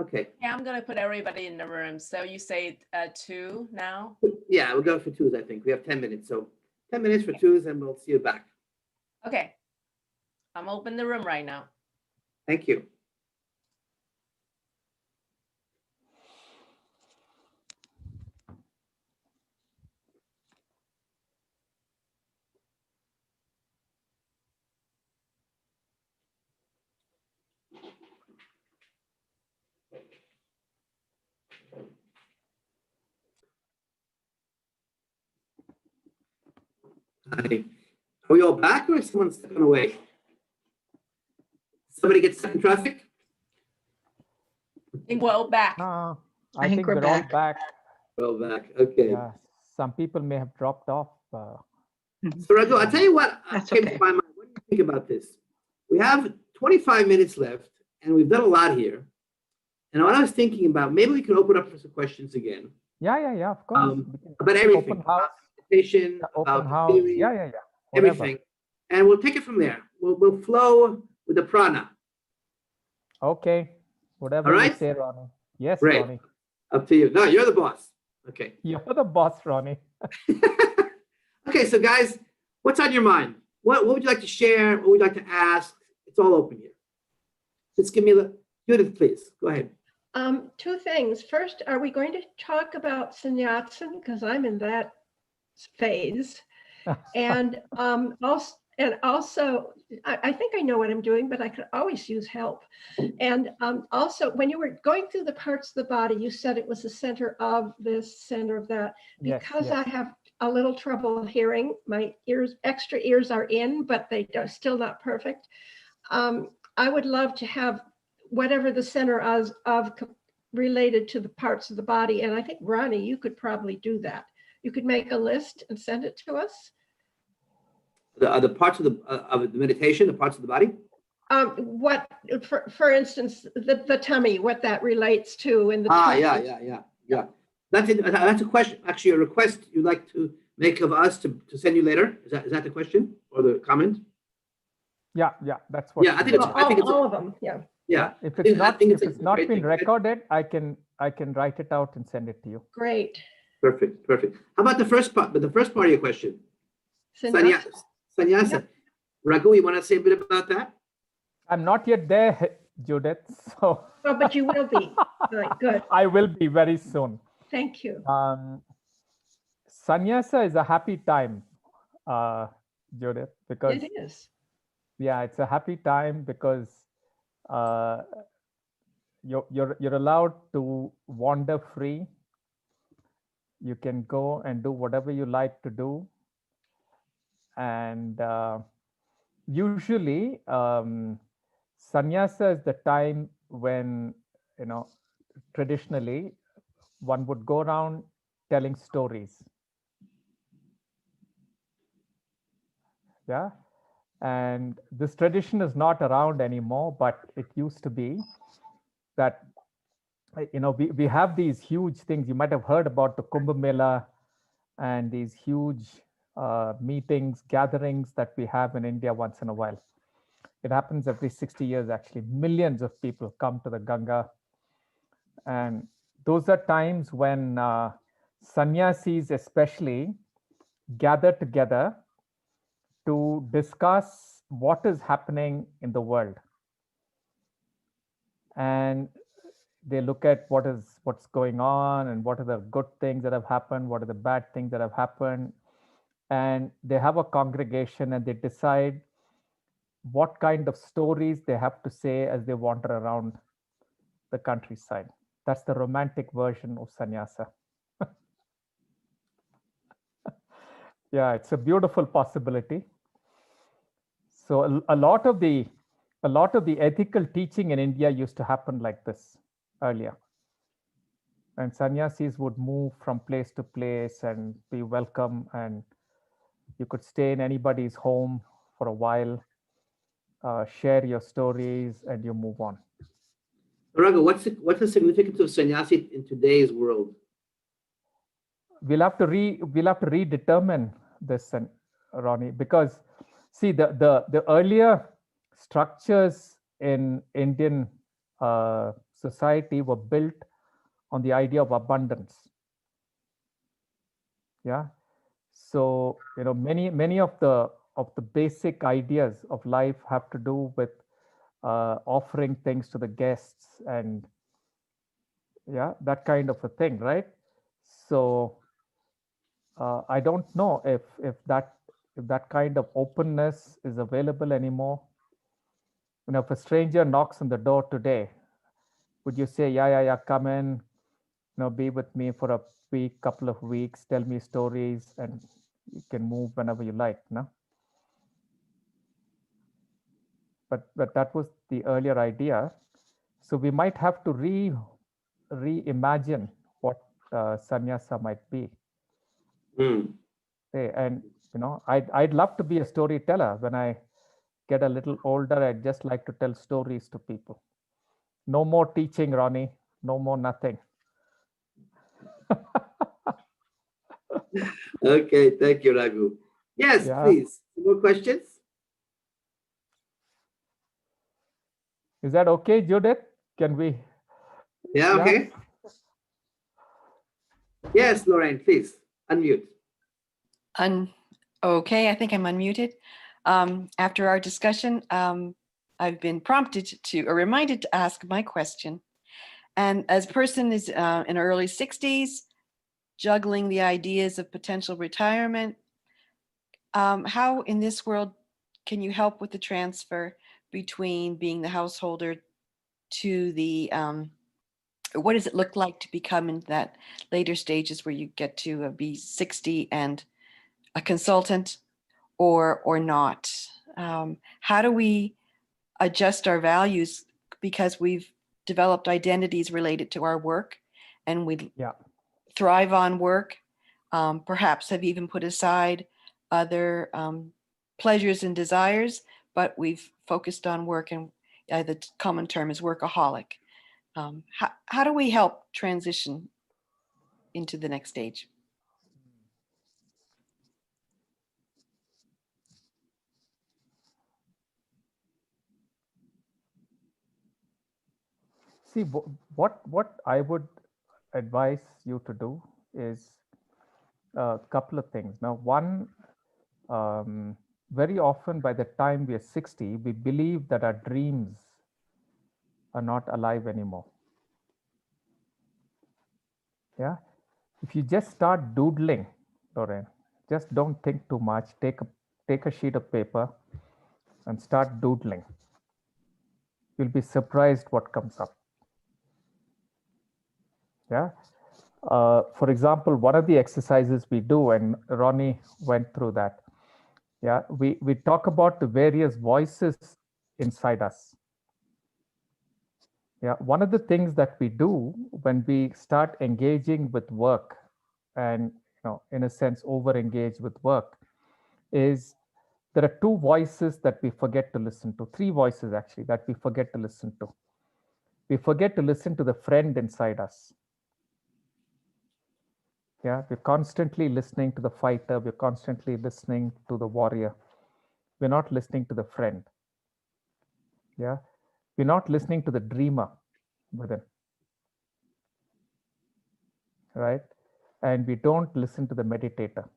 Okay. Yeah, I'm gonna put everybody in the room. So you say 2 now? Yeah, we'll go for twos, I think. We have 10 minutes. So 10 minutes for twos, and we'll see you back. Okay. I'm open the room right now. Thank you. Hi. Are we all back, or is someone stepping away? Somebody get stuck in traffic? I think we're all back. I I think we're we're all back. back. Well, back. Okay. Yeah, some people may have dropped off. So Raghu, I'll tell you what That's came okay. to my mind. What do you think about this? We have 25 minutes left, and we've done a lot here. And what I was thinking about, maybe we can open up for some questions again Yeah, of course. We can about everything, open house. about meditation, Open about house. theory, Yeah. Whatever. everything. And we'll take it from there. We'll flow with the prana. Okay. Whatever All you right? say, Ronnie. Yes, Great. Ronnie. Up to you. No, you're the boss. Okay. You're the boss, Ronnie. Okay, so guys, what's on your mind? What would you like to share? What would you like to ask? It's all open here. Just give me Judith, please. Go ahead. 2 things. First, are we going to talk about sannyasa? Because I'm in that phase. And also, I think I know what I'm doing, but I could always use help. And also, when you were going through the parts of the body, you said it was the center of this, center of that. Because Yes. I have a little trouble hearing, my extra ears are in, but they are still not perfect. I would love to have whatever the center of related to the parts of the body. And I think, Ronnie, you could probably do that. You could make a list and send it to us. The parts of the meditation, the parts of the body. What, for instance, the tummy, what that relates to, and the Yeah. That's a question. Actually, a request you'd like to make of us to send you later. Is that the question or the comment? Yeah. That's what. Yeah, I think it's. all of them. Yeah. Yeah. If I it's think not great been thing. recorded, I can write it out and send it to you. Great. Perfect. How about the first part? But the first part of your question, Sannyasa. sannyasa. Yep. Raghu, you want to say a bit about that? I'm not yet there, Judith. So. Oh, but you will be. Right, good. I will be very soon. Thank you. Sannyasa is a happy time, Judith, because It is. yeah, it's a happy time because uh, you're allowed to wander free. You can go and do whatever you like to do, and usually sannyasa is the time when, you know, traditionally one would go around telling stories. Yeah, and this tradition is not around anymore, but it used to be that, you know, we have these huge things. You might have heard about the Kumbh Mela and these huge meetings, gatherings that we have in India once in a while. It happens every 60 years, actually. Millions of people come to the Ganga. And those are times when sannyasis especially gather together to discuss what is happening in the world. And they look at what's going on and what are the good things that have happened, what are the bad things that have happened. And they have a congregation and they decide what kind of stories they have to say as they wander around the countryside. That's the romantic version of sannyasa. Yeah, it's a beautiful possibility. So a lot of the ethical teaching in India used to happen like this earlier. And sannyasis would move from place to place and be welcome, and you could stay in anybody's home for a while, share your stories, and you move on. Antaranga, what's the significance of sannyasi in today's world? We'll have to redetermine this, and Ronnie, because see the earlier structures in Indian society were built on the idea of abundance. Yeah, so you know, many of the basic ideas of life have to do with offering things to the guests and yeah, that kind of a thing, right? So I don't know if that kind of openness is available anymore. You know, if a stranger knocks on the door today, would you say, yeah, come in, you know, be with me for a week, couple of weeks, tell me stories, and you can move whenever you like, no? But that was the earlier idea. So we might have to reimagine what sannyasa might be. And you know, I'd love to be a storyteller. When I get a little older, I'd just like to tell stories to people. No more teaching, Ronnie. No more nothing. Okay, thank you, Raghu. Yes, Yeah. please. More questions? Is that okay, Judith? Can we? Yeah, okay. Yes, Lorraine, please unmute. Okay, I think I'm unmuted. After our discussion, I've been prompted to, or reminded to ask my question. And as a person is in her early 60s, juggling the ideas of potential retirement, how in this world can you help with the transfer between being the householder to the, what does it look like to become in that later stages where you get to be 60 and a consultant or not? How do we adjust our values because we've developed identities related to our work and we thrive on work, perhaps have even put aside other pleasures and desires, but we've focused on work, and the common term is workaholic. How do we help transition into the next stage? See, what I would advise you to do is a couple of things. Now, one, very often by the time we are 60, we believe that our dreams are not alive anymore. Yeah. If you just start doodling, Lorraine, just don't think too much. Take a sheet of paper and start doodling. You'll be surprised what comes up. Yeah. For example, one of the exercises we do, and Ronnie went through that. Yeah, we talk about the various voices inside us. Yeah, one of the things that we do when we start engaging with work, and in a sense over engage with work, is there are two voices that we forget to listen to, three voices actually that we forget to listen to. We forget to listen to the friend inside us. Yeah, we're constantly listening to the fighter, we're constantly listening to the warrior. We're not listening to the friend. Yeah, we're not listening to the dreamer within. Right? And we don't listen to the meditator.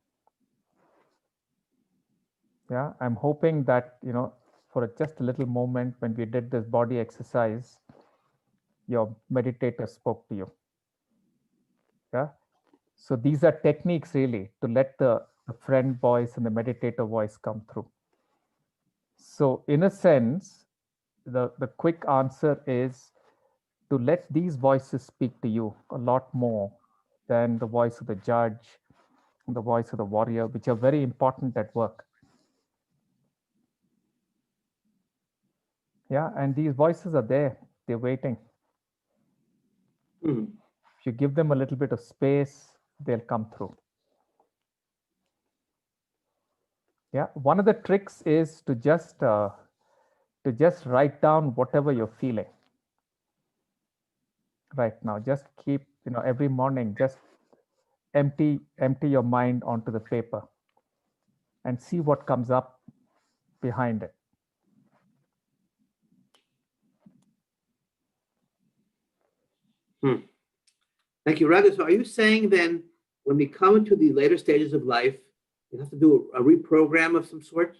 Yeah, I'm hoping that, for just a little moment when we did this body exercise, your meditator spoke to you. Yeah. So these are techniques really to let the friend voice and the meditator voice come through. So in a sense, the quick answer is to let these voices speak to you a lot more than the voice of the judge, the voice of the warrior, which are very important at work. Yeah, and these voices are there, they're waiting. Mhm. If you give them a little bit of space, they'll come through. Yeah, one of the tricks is to just write down whatever you're feeling right now. Just keep, every morning, just empty your mind onto the paper and see what comes up behind it. Thank you, Raga. So are you saying then when we come into the later stages of life, you have to do a reprogram of some sort?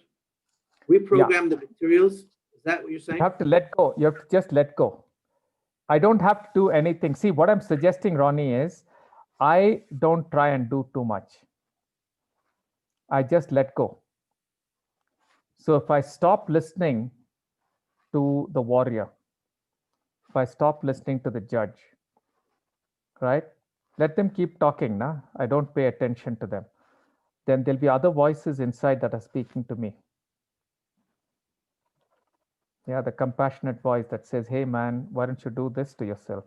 Reprogram the materials? Is that what you're saying? You have to let go. You have to just let go. I don't have to do anything. See, what I'm suggesting, Ronnie, is I don't try and do too much. I just let go. So if I stop listening to the warrior, if I stop listening to the judge, right? Let them keep talking. Nah? I don't pay attention to them. Then there'll be other voices inside that are speaking to me. Yeah, the compassionate voice that says, hey man, why don't you do this to yourself?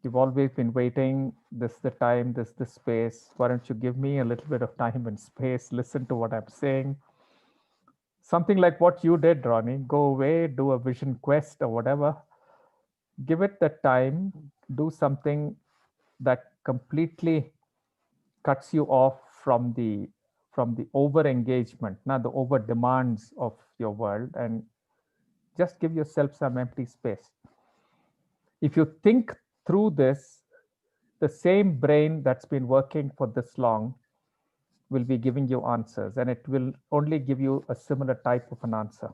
You've always been waiting, this is the time, this is the space. Why don't you give me a little bit of time and space? Listen to what I'm saying. Something like what you did, Ronnie. Go away, do a vision quest or whatever. Give it the time, do something that completely cuts you off from the over engagement, not the over demands of your world, and just give yourself some empty space. If you think through this, the same brain that's been working for this long will be giving you answers, and it will only give you a similar type of an answer.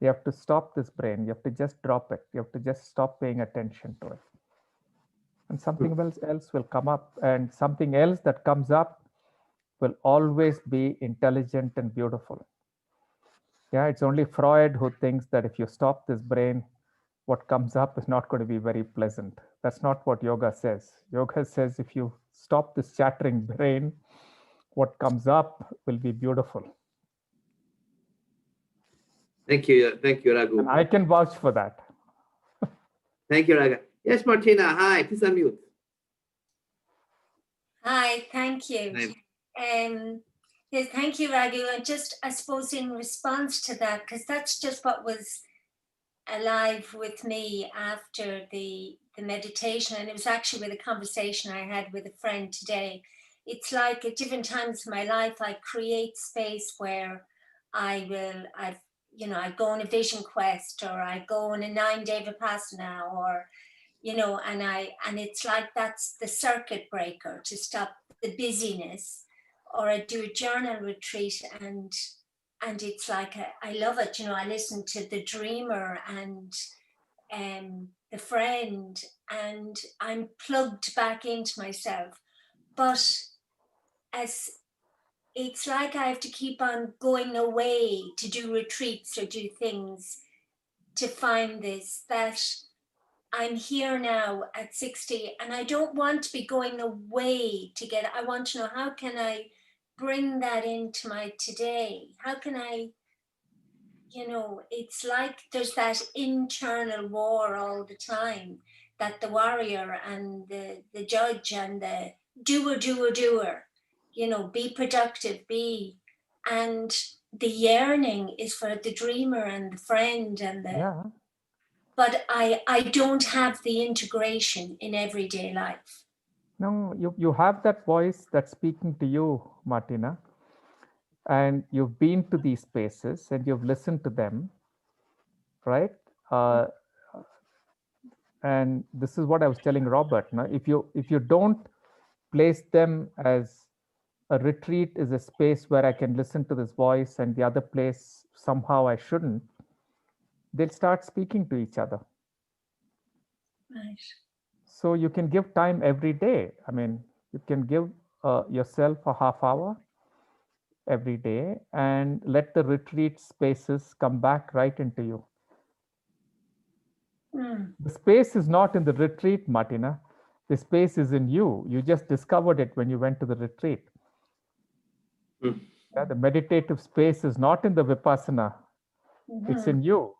You have to stop this brain. You have to just drop it. You have to just stop paying attention to it. And something else will come up, and something else that comes up will always be intelligent and beautiful. Yeah, it's only Freud who thinks that if you stop this brain, what comes up is not going to be very pleasant. That's not what yoga says. Yoga says if you stop this chattering brain, what comes up will be beautiful. Thank you, Raghu. And I can vouch for that. Thank you, Raga. Yes, Martina. Hi, please unmute. Hi, thank you. Yes, thank you, Raghu. And just, I suppose, in response to that, because that's just what was alive with me after the meditation. And it was actually with a conversation I had with a friend today. It's like at different times in my life, I create space where I go on a vision quest, or I go on a 9-day Vipassana, or and it's like that's the circuit breaker to stop the busyness. Or I do a journal retreat, and it's like I love it. I listen to the dreamer, and the friend, and I'm plugged back into myself. But as it's like I have to keep on going away to do retreats or do things to find this, that I'm here now at 60 and I don't want to be going away to get it. I want to know, how can I bring that into my today? How can I, it's like there's that internal war all the time, that the warrior and the judge and the doer, be productive, and the yearning is for the dreamer and the friend and Yeah. but I don't have the integration in everyday life. No, you have that voice that's speaking to you, Martina, and you've been to these spaces and you've listened to them, right? And this is what I was telling Robert. Now, if you don't place them as a retreat is a space where I can listen to this voice, and the other place somehow I shouldn't, they'll start speaking to each other. Right. So you can give time every day. I mean, you can give yourself a half hour every day and let the retreat spaces come back right into you. The space is not in the retreat, Martina. The space is in you. You just discovered it when you went to the retreat. Yeah, the meditative space is not in the Vipassana. It's in you.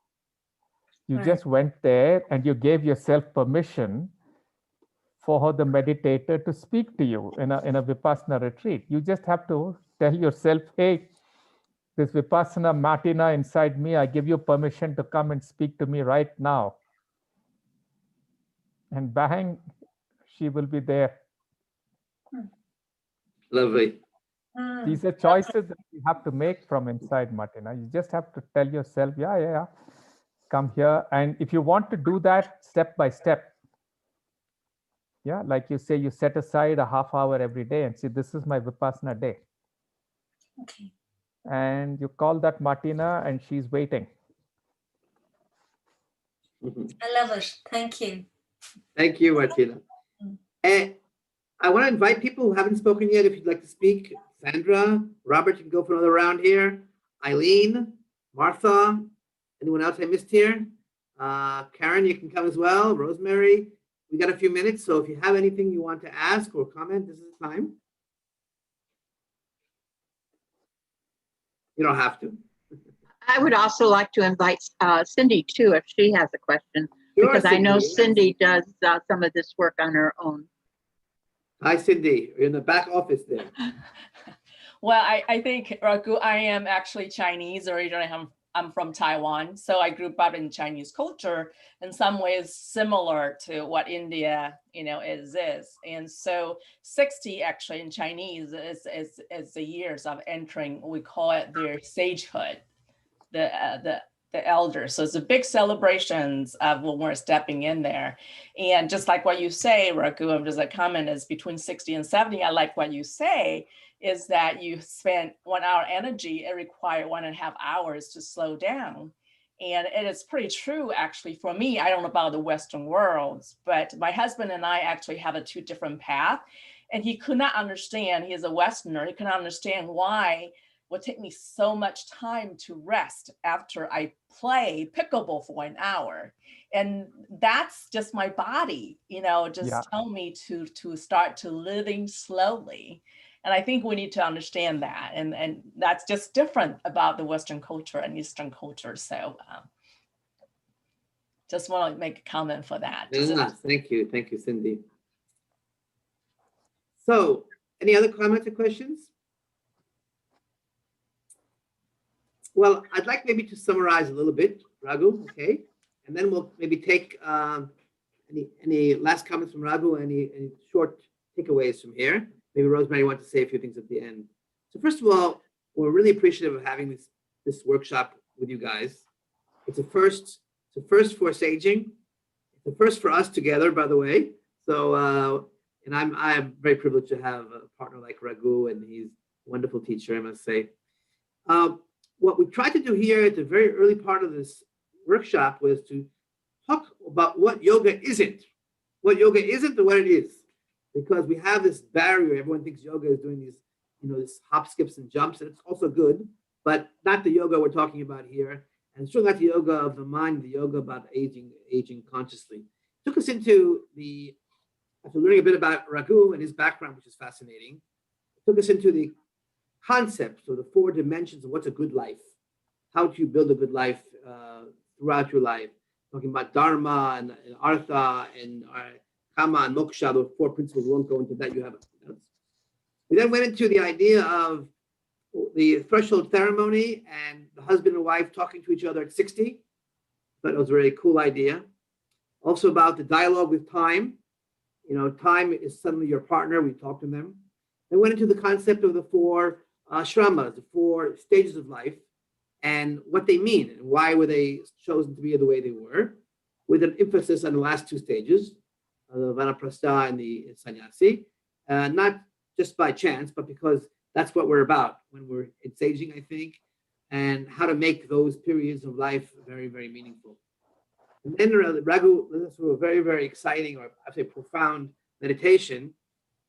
You just went there and you gave yourself permission for the meditator to speak to you in a Vipassana retreat. You just have to tell yourself, hey, this Vipassana Martina inside me, I give you permission to come and speak to me right now. And bang, she will be there. Lovely. These are choices that you have to make from inside, Martina. You just have to tell yourself, yeah, come here. And if you want to do that step by step, yeah, like you say, you set aside a half hour every day and say, this is my Vipassana day. Okay. And you call that Martina and she's waiting. I love it. Thank you. Thank you, Martina. And I want to invite people who haven't spoken yet, if you'd like to speak. Sandra, Robert, you can go for another round here. Eileen, Martha, anyone else I missed here? Karen, you can come as well. Rosemary, we got a few minutes, so if you have anything you want to ask or comment, this is the time. You don't have to. I would also like to invite Cindy too, if she has a question, Sure, because I know Cindy. Cindy does some of this work on her own. Hi, Cindy. You're in the back office there. Well, I think, Raghu, I am actually Chinese originally. I'm from Taiwan. So I grew up in Chinese culture, in some ways similar to what India, is. And so 60 actually in Chinese is the years of entering, we call it their sagehood, the elders. So it's a big celebrations of when we're stepping in there. And just like what you say, Raghu, just a comment is between 60 and 70, I like what you say, is that you spend 1 hour energy, it requires 1.5 hours to slow down. And it is pretty true, actually, for me. I don't know about the Western worlds, but my husband and I actually have a 2 different paths. And he could not understand, he is a Westerner, he could not understand why it would take me so much time to rest after I play pickleball for 1 hour. And that's just my body, tell me to start to living slowly. And I think we need to understand that. And that's just different about the Western culture and Eastern culture. So just want to make a comment for that. Thank you. Thank you, Cindy. So any other comments or questions? Well, I'd like maybe to summarize a little bit, Raghu, okay? And then we'll maybe take any last comments from Raghu, any short takeaways from here. Maybe Rosemary wants to say a few things at the end. So first of all, we're really appreciative of having this workshop with you guys. It's a first for saging. It's a first for us together, by the way. So, and I'm very privileged to have a partner like Raghu, and he's a wonderful teacher, I must say. What we tried to do here at the very early part of this workshop was to talk about what yoga isn't. What yoga isn't and what it is. Because we have this barrier. Everyone thinks yoga is doing these, this hop, skips, and jumps, and it's also good, but not the yoga we're talking about here. And it's really not the yoga of the mind, the yoga about aging consciously. Took us into after learning a bit about Raghu and his background, which is fascinating, took us into the concepts or the 4 dimensions of what's a good life. How do you build a good life throughout your life? Talking about Dharma and Artha and Karma and Moksha, the 4 principles. We won't go into that. You have it. We then went into the idea of the threshold ceremony and the husband and wife talking to each other at 60. But it was a very cool idea. Also about the dialogue with time. Time is suddenly your partner. We talked to them. Then went into the concept of the 4 shramas, the 4 stages of life, and what they mean and why were they chosen to be the way they were, with an emphasis on the last 2 stages, the Vanaprastha and the Sannyasi, not just by chance, but because that's what we're about when we're aging, I think, and how to make those periods of life very, very meaningful. And then Raghu led us through a very, very exciting, or I'd say profound meditation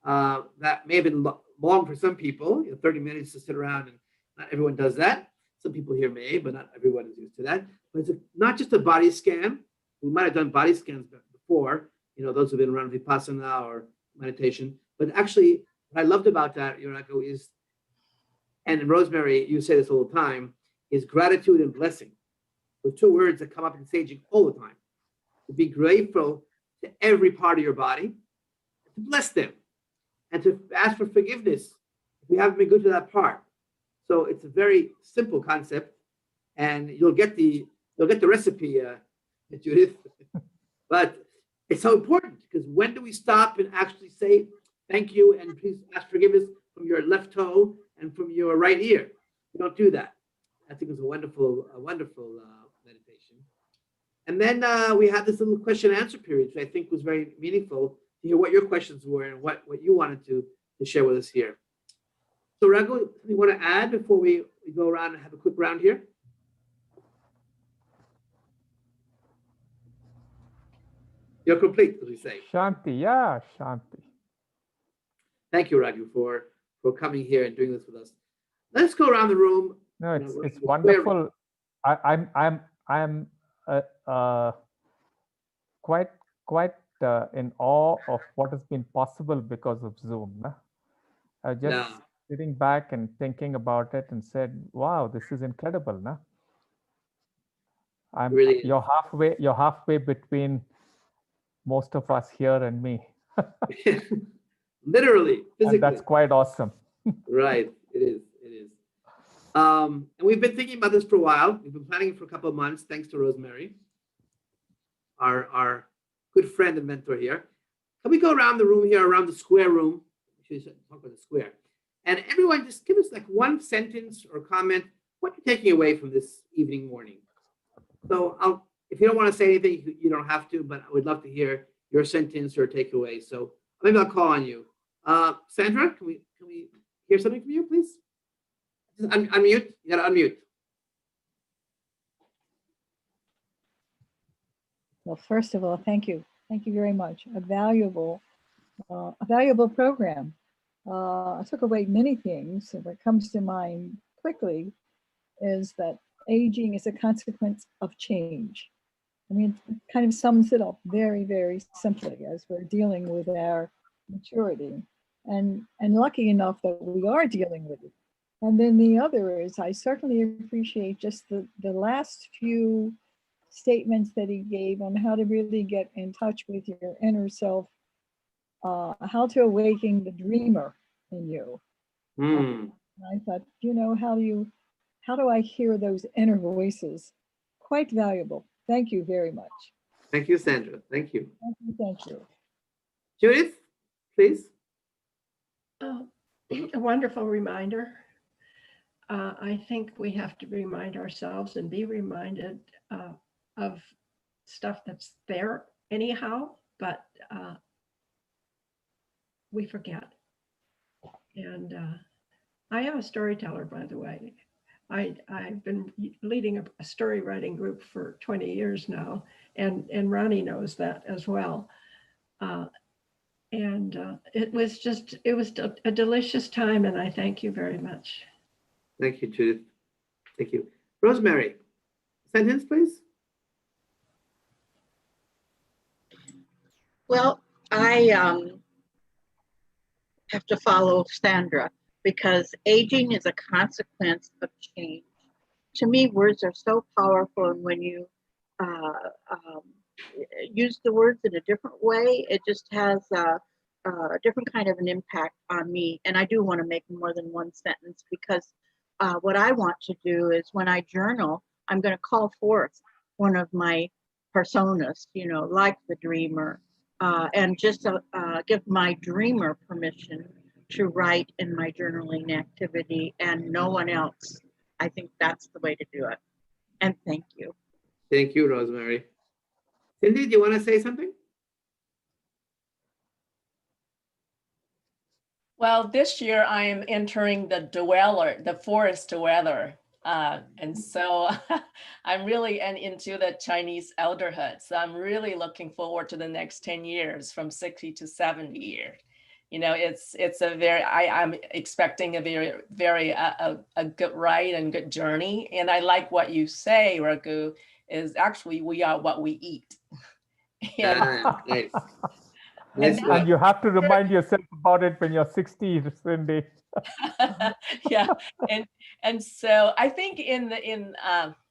that may have been long for some people, 30 minutes to sit around, and not everyone does that. Some people here may, but not everyone is used to that. But it's not just a body scan. We might have done body scans before, those who've been around Vipassana or meditation. But actually, what I loved about that, Raghu, is, and Rosemary, you say this all the time, is gratitude and blessing. Those 2 words that come up in saging all the time. To be grateful to every part of your body, to bless them, and to ask for forgiveness if we haven't been good to that part. So it's a very simple concept, and you'll get the recipe, Judith. But it's so important, because when do we stop and actually say thank you and please ask forgiveness from your left toe and from your right ear? We don't do that. I think it was a wonderful meditation. And then we had this little question and answer period, which I think was very meaningful to hear what your questions were and what you wanted to share with us here. So Raghu, you want to add before we go around and have a quick round here? You're complete, as we say. Shanti, yeah, Shanti. Thank you, Raghu, for coming here and doing this with us. Let's go around the room. No, it's wonderful. I'm quite in awe of what has been possible because of Zoom. Nah? Just sitting back and thinking about it and said, "Wow, this is incredible." Nah? You're halfway between most of us here and me. Literally, physically. And that's quite awesome. Right, it is. And we've been thinking about this for a while. We've been planning it for a couple of months, thanks to Rosemary, our good friend and mentor here. Can we go around the room here, around the square room? We should talk about the square. And everyone, just give us like 1 sentence or comment, what you're taking away from this evening, morning. So if you don't want to say anything, you don't have to, but I would love to hear your sentence or takeaway. So maybe I'll call on you. Sandra, can we hear something from you, please? Just unmute. You gotta unmute. Well, first of all, thank you. Thank you very much. A valuable program. I took away many things. And what comes to mind quickly is that aging is a consequence of change. I mean, it kind of sums it up very, very simply as we're dealing with our maturity, and lucky enough that we are dealing with it. And then the other is, I certainly appreciate just the last few statements that he gave on how to really get in touch with your inner self, how to awaken the dreamer in you. I thought, how do I hear those inner voices? Quite valuable. Thank you very much. Thank you, Sandra. Thank you. Thank you. Judith, please. A wonderful reminder. I think we have to remind ourselves and be reminded of stuff that's there anyhow, but we forget. And I am a storyteller, by the way. I've been leading a story writing group for 20 years now, and Ronnie knows that as well. It was a delicious time, and I thank you very much. Thank you, Judith. Thank you. Rosemary, sentence, please. Well, I have to follow Sandra because aging is a consequence of change. To me, words are so powerful, and when you use the words in a different way, it just has a different kind of an impact on me. And I do want to make more than one sentence because what I want to do is when I journal, I'm going to call forth one of my personas, like the dreamer, and just give my dreamer permission to write in my journaling activity and no one else. I think that's the way to do it. And thank you. Thank you, Rosemary. Cindy, do you want to say something? Well, this year I am entering the forest dweller. And so I'm really into the Chinese elderhood. So I'm really looking forward to the next 10 years from 60 to 70 years. It's a very, I'm expecting a very a good ride and good journey. And I like what you say, Raghu, is actually we are what we eat. Nice. And you have to remind yourself about it when you're 60, Cindy. Yeah, and so I think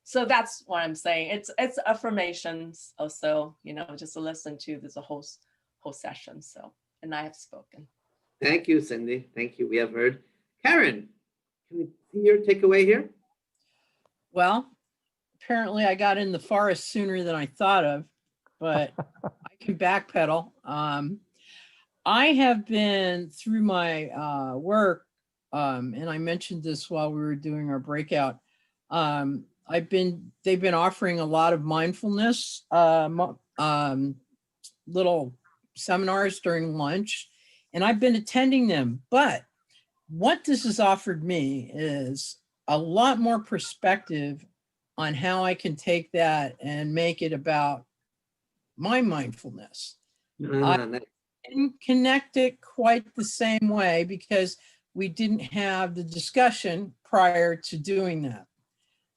so that's what I'm saying. It's affirmations also, just to listen to this whole session. So, and I have spoken. Thank you, Cindy. Thank you. We have heard. Karen, can we see your takeaway here? Well, apparently I got in the forest sooner than I thought of, but I can backpedal. I have been through my work, and I mentioned this while we were doing our breakout. They've been offering a lot of mindfulness little seminars during lunch, and I've been attending them. But what this has offered me is a lot more perspective on how I can take that and make it about my mindfulness. I didn't connect it quite the same way because we didn't have the discussion prior to doing that.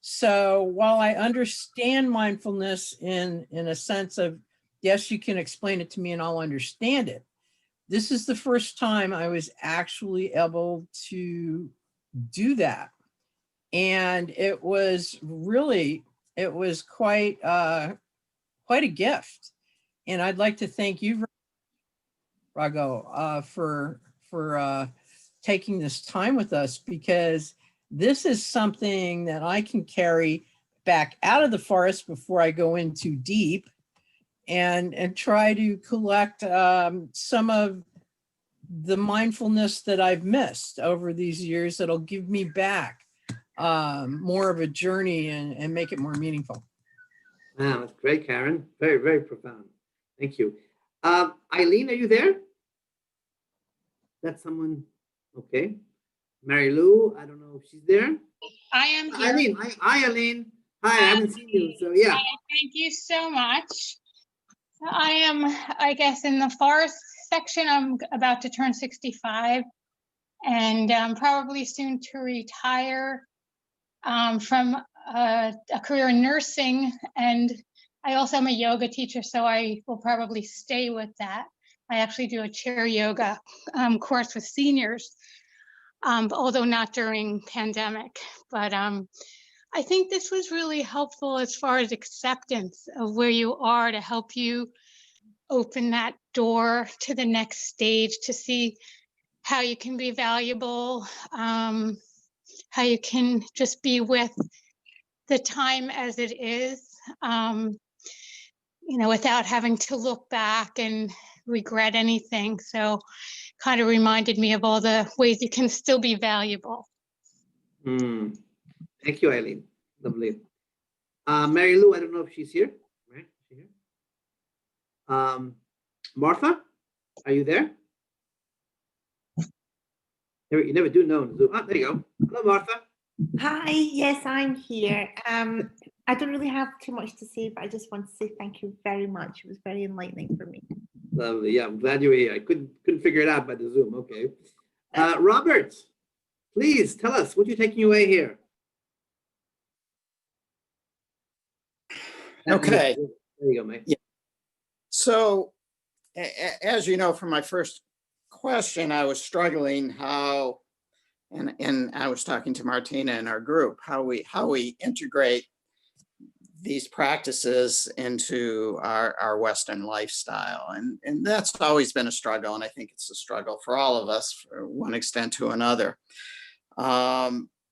So while I understand mindfulness in a sense of, yes, you can explain it to me and I'll understand it, this is the first time I was actually able to do that. And it was quite a gift. And I'd like to thank you, Raghu, for taking this time with us, because this is something that I can carry back out of the forest before I go in too deep, and try to collect some of the mindfulness that I've missed over these years that'll give me back more of a journey and make it more meaningful. Wow, that's great, Karen. Very, very profound. Thank you. Eileen, are you there? That's someone, okay. Mary Lou, I don't know if she's there. I am here. Eileen, hi Eileen. Hi, I haven't seen you, so yeah. Thank you so much. I am, I guess, in the forest section. I'm about to turn 65 and probably soon to retire from a career in nursing. And I also am a yoga teacher, so I will probably stay with that. I actually do a chair yoga course with seniors, although not during pandemic. But I think this was really helpful as far as acceptance of where you are, to help you open that door to the next stage, to see how you can be valuable, how you can just be with the time as it is, without having to look back and regret anything. So kind of reminded me of all the ways you can still be valuable. Thank you, Eileen. Lovely. Mary Lou, I don't know if she's here. Right? Is she here? Martha, are you there? You never do know. There you go. Hello, Martha. Hi, yes, I'm here. I don't really have too much to say, but I just want to say thank you very much. It was very enlightening for me. Lovely. Yeah, I'm glad you were here. I couldn't figure it out by the Zoom. Okay. Robert, please tell us what you're taking away here. Okay. There you go, mate. Yeah. So, as you know, from my first question, I was struggling how, and I was talking to Martina in our group, how we integrate these practices into our Western lifestyle. And that's always been a struggle. And I think it's a struggle for all of us, for one extent to another.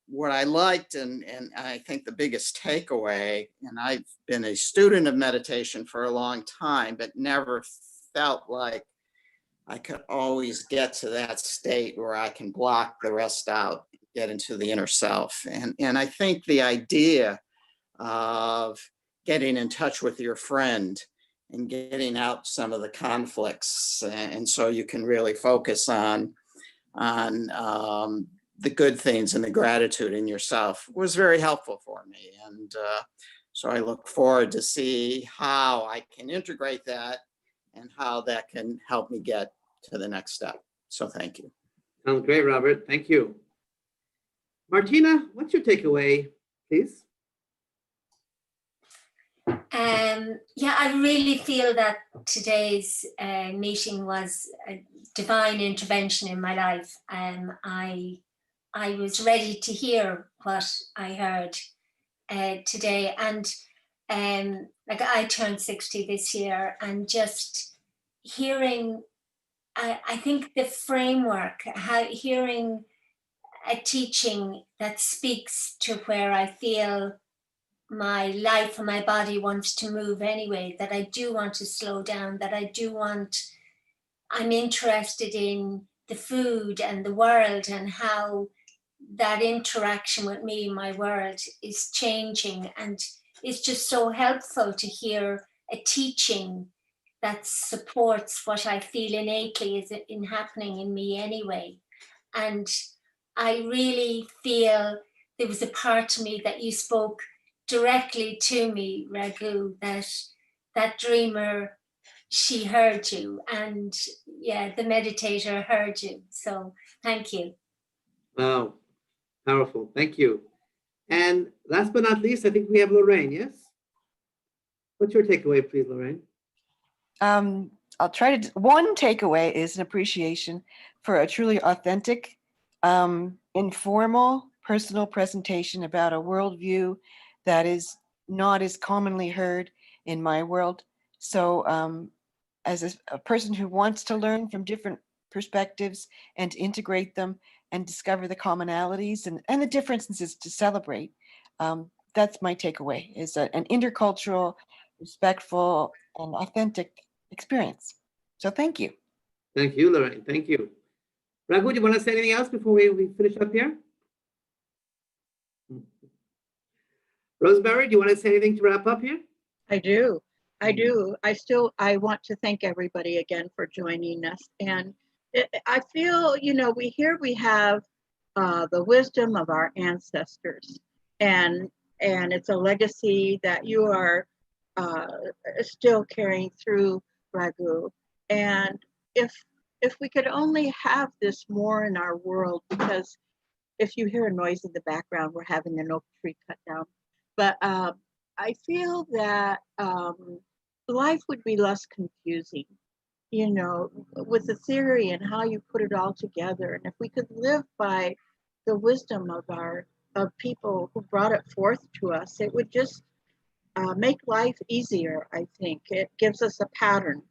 What I liked, and I think the biggest takeaway, and I've been a student of meditation for a long time, but never felt like I could always get to that state where I can block the rest out, get into the inner self. And I think the idea of getting in touch with your friend and getting out some of the conflicts, and so you can really focus on the good things and the gratitude in yourself was very helpful for me. And so I look forward to see how I can integrate that and how that can help me get to the next step. So thank you. Sounds great, Robert. Thank you. Martina, what's your takeaway, please? Yeah, I really feel that today's meeting was a divine intervention in my life. I was ready to hear what I heard today. And like I turned 60 this year, and just hearing, I think the framework, hearing a teaching that speaks to where I feel my life and my body wants to move anyway, that I do want to slow down, that I'm interested in the food and the world and how that interaction with me and my world is changing. And it's just so helpful to hear a teaching that supports what I feel innately is in happening in me anyway. And I really feel there was a part of me that you spoke directly to me, Raghu, that dreamer, she heard you, and yeah, the meditator heard you. So thank you. Wow, powerful. Thank you. And last but not least, I think we have Lorraine, yes? What's your takeaway, please, Lorraine? I'll try to, one takeaway is an appreciation for a truly authentic, informal, personal presentation about a worldview that is not as commonly heard in my world. So as a person who wants to learn from different perspectives and integrate them and discover the commonalities and the differences to celebrate, that's my takeaway, is an intercultural, respectful, and authentic experience. So thank you. Thank you, Lorraine. Thank you. Raghu, do you want to say anything else before we finish up here? Rosemary, do you want to say anything to wrap up here? I do. I want to thank everybody again for joining us. And I feel, we have the wisdom of our ancestors, and it's a legacy that you are still carrying through, Raghu. And if we could only have this more in our world, because if you hear a noise in the background, we're having an oak tree cut down. But I feel that life would be less confusing, with the theory and how you put it all together. And if we could live by the wisdom of people who brought it forth to us, it would just make life easier, I think. It gives us a pattern.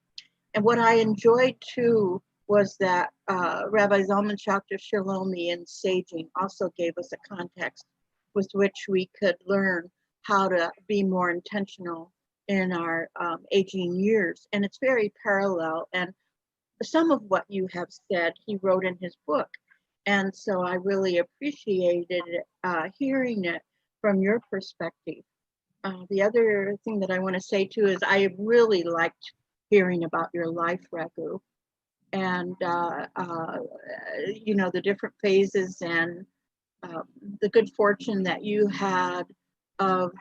And what I enjoyed too was that Rabbi Zalman Schachter Shalomi in Saging also gave us a context with which we could learn how to be more intentional in our aging years. And it's very parallel. And some of what you have said, he wrote in his book. And so I really appreciated hearing it from your perspective. The other thing that I want to say too is I really liked hearing about your life, Raghu, and the different phases and the good fortune that you had of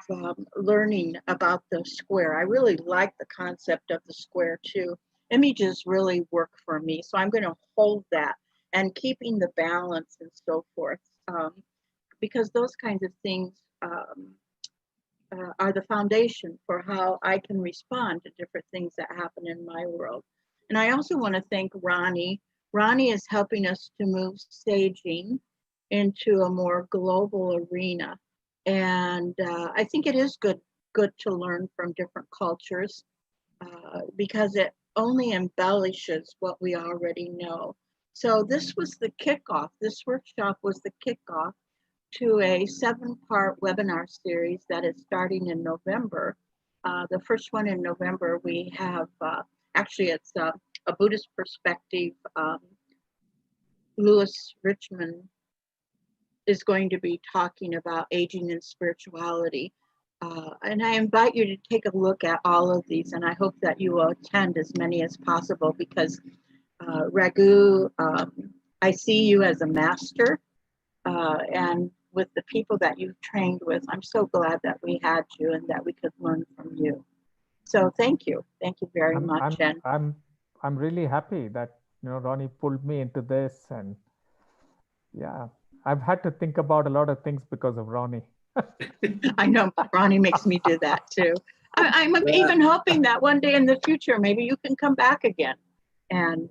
learning about the square. I really like the concept of the square too. Images really work for me, so I'm going to hold that and keeping the balance and so forth, because those kinds of things are the foundation for how I can respond to different things that happen in my world. And I also want to thank Ronnie. Ronnie is helping us to move staging into a more global arena. And I think it is good to learn from different cultures because it only embellishes what we already know. So this was the kickoff. This workshop was the kickoff to a 7-part webinar series that is starting in November. The first one in November, we have, actually it's a Buddhist perspective. Louis Richmond is going to be talking about aging and spirituality. And I invite you to take a look at all of these, and I hope that you will attend as many as possible because Raghu, I see you as a master, and with the people that you've trained with, I'm so glad that we had you and that we could learn from you. So thank you very much. I'm really happy that Ronnie pulled me into this, and yeah, I've had to think about a lot of things because of Ronnie. I know, but Ronnie makes me do that too. I'm even hoping that one day in the future, maybe you can come back again and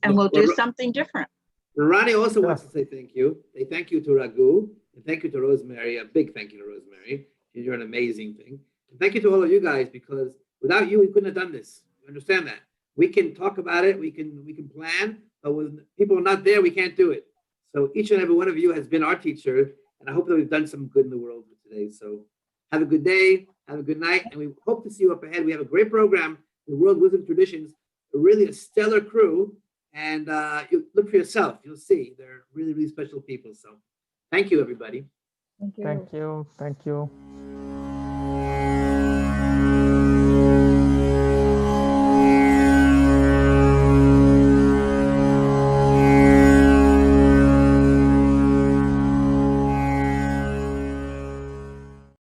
we'll do something different. Ronnie also wants to say thank you. Say thank you to Raghu, and thank you to Rosemary. A big thank you to Rosemary. You're an amazing thing. And thank you to all of you guys, because without you, we couldn't have done this. You understand that? We can talk about it, we can plan, but when people are not there, we can't do it. So each and every one of you has been our teacher, and I hope that we've done some good in the world today. So have a good day, have a good night, and we hope to see you up ahead. We have a great program, the World Wisdom Traditions, really a stellar crew. And you look for yourself, you'll see they're really, really special people. So thank you, everybody. Thank you. Thank you. Thank you.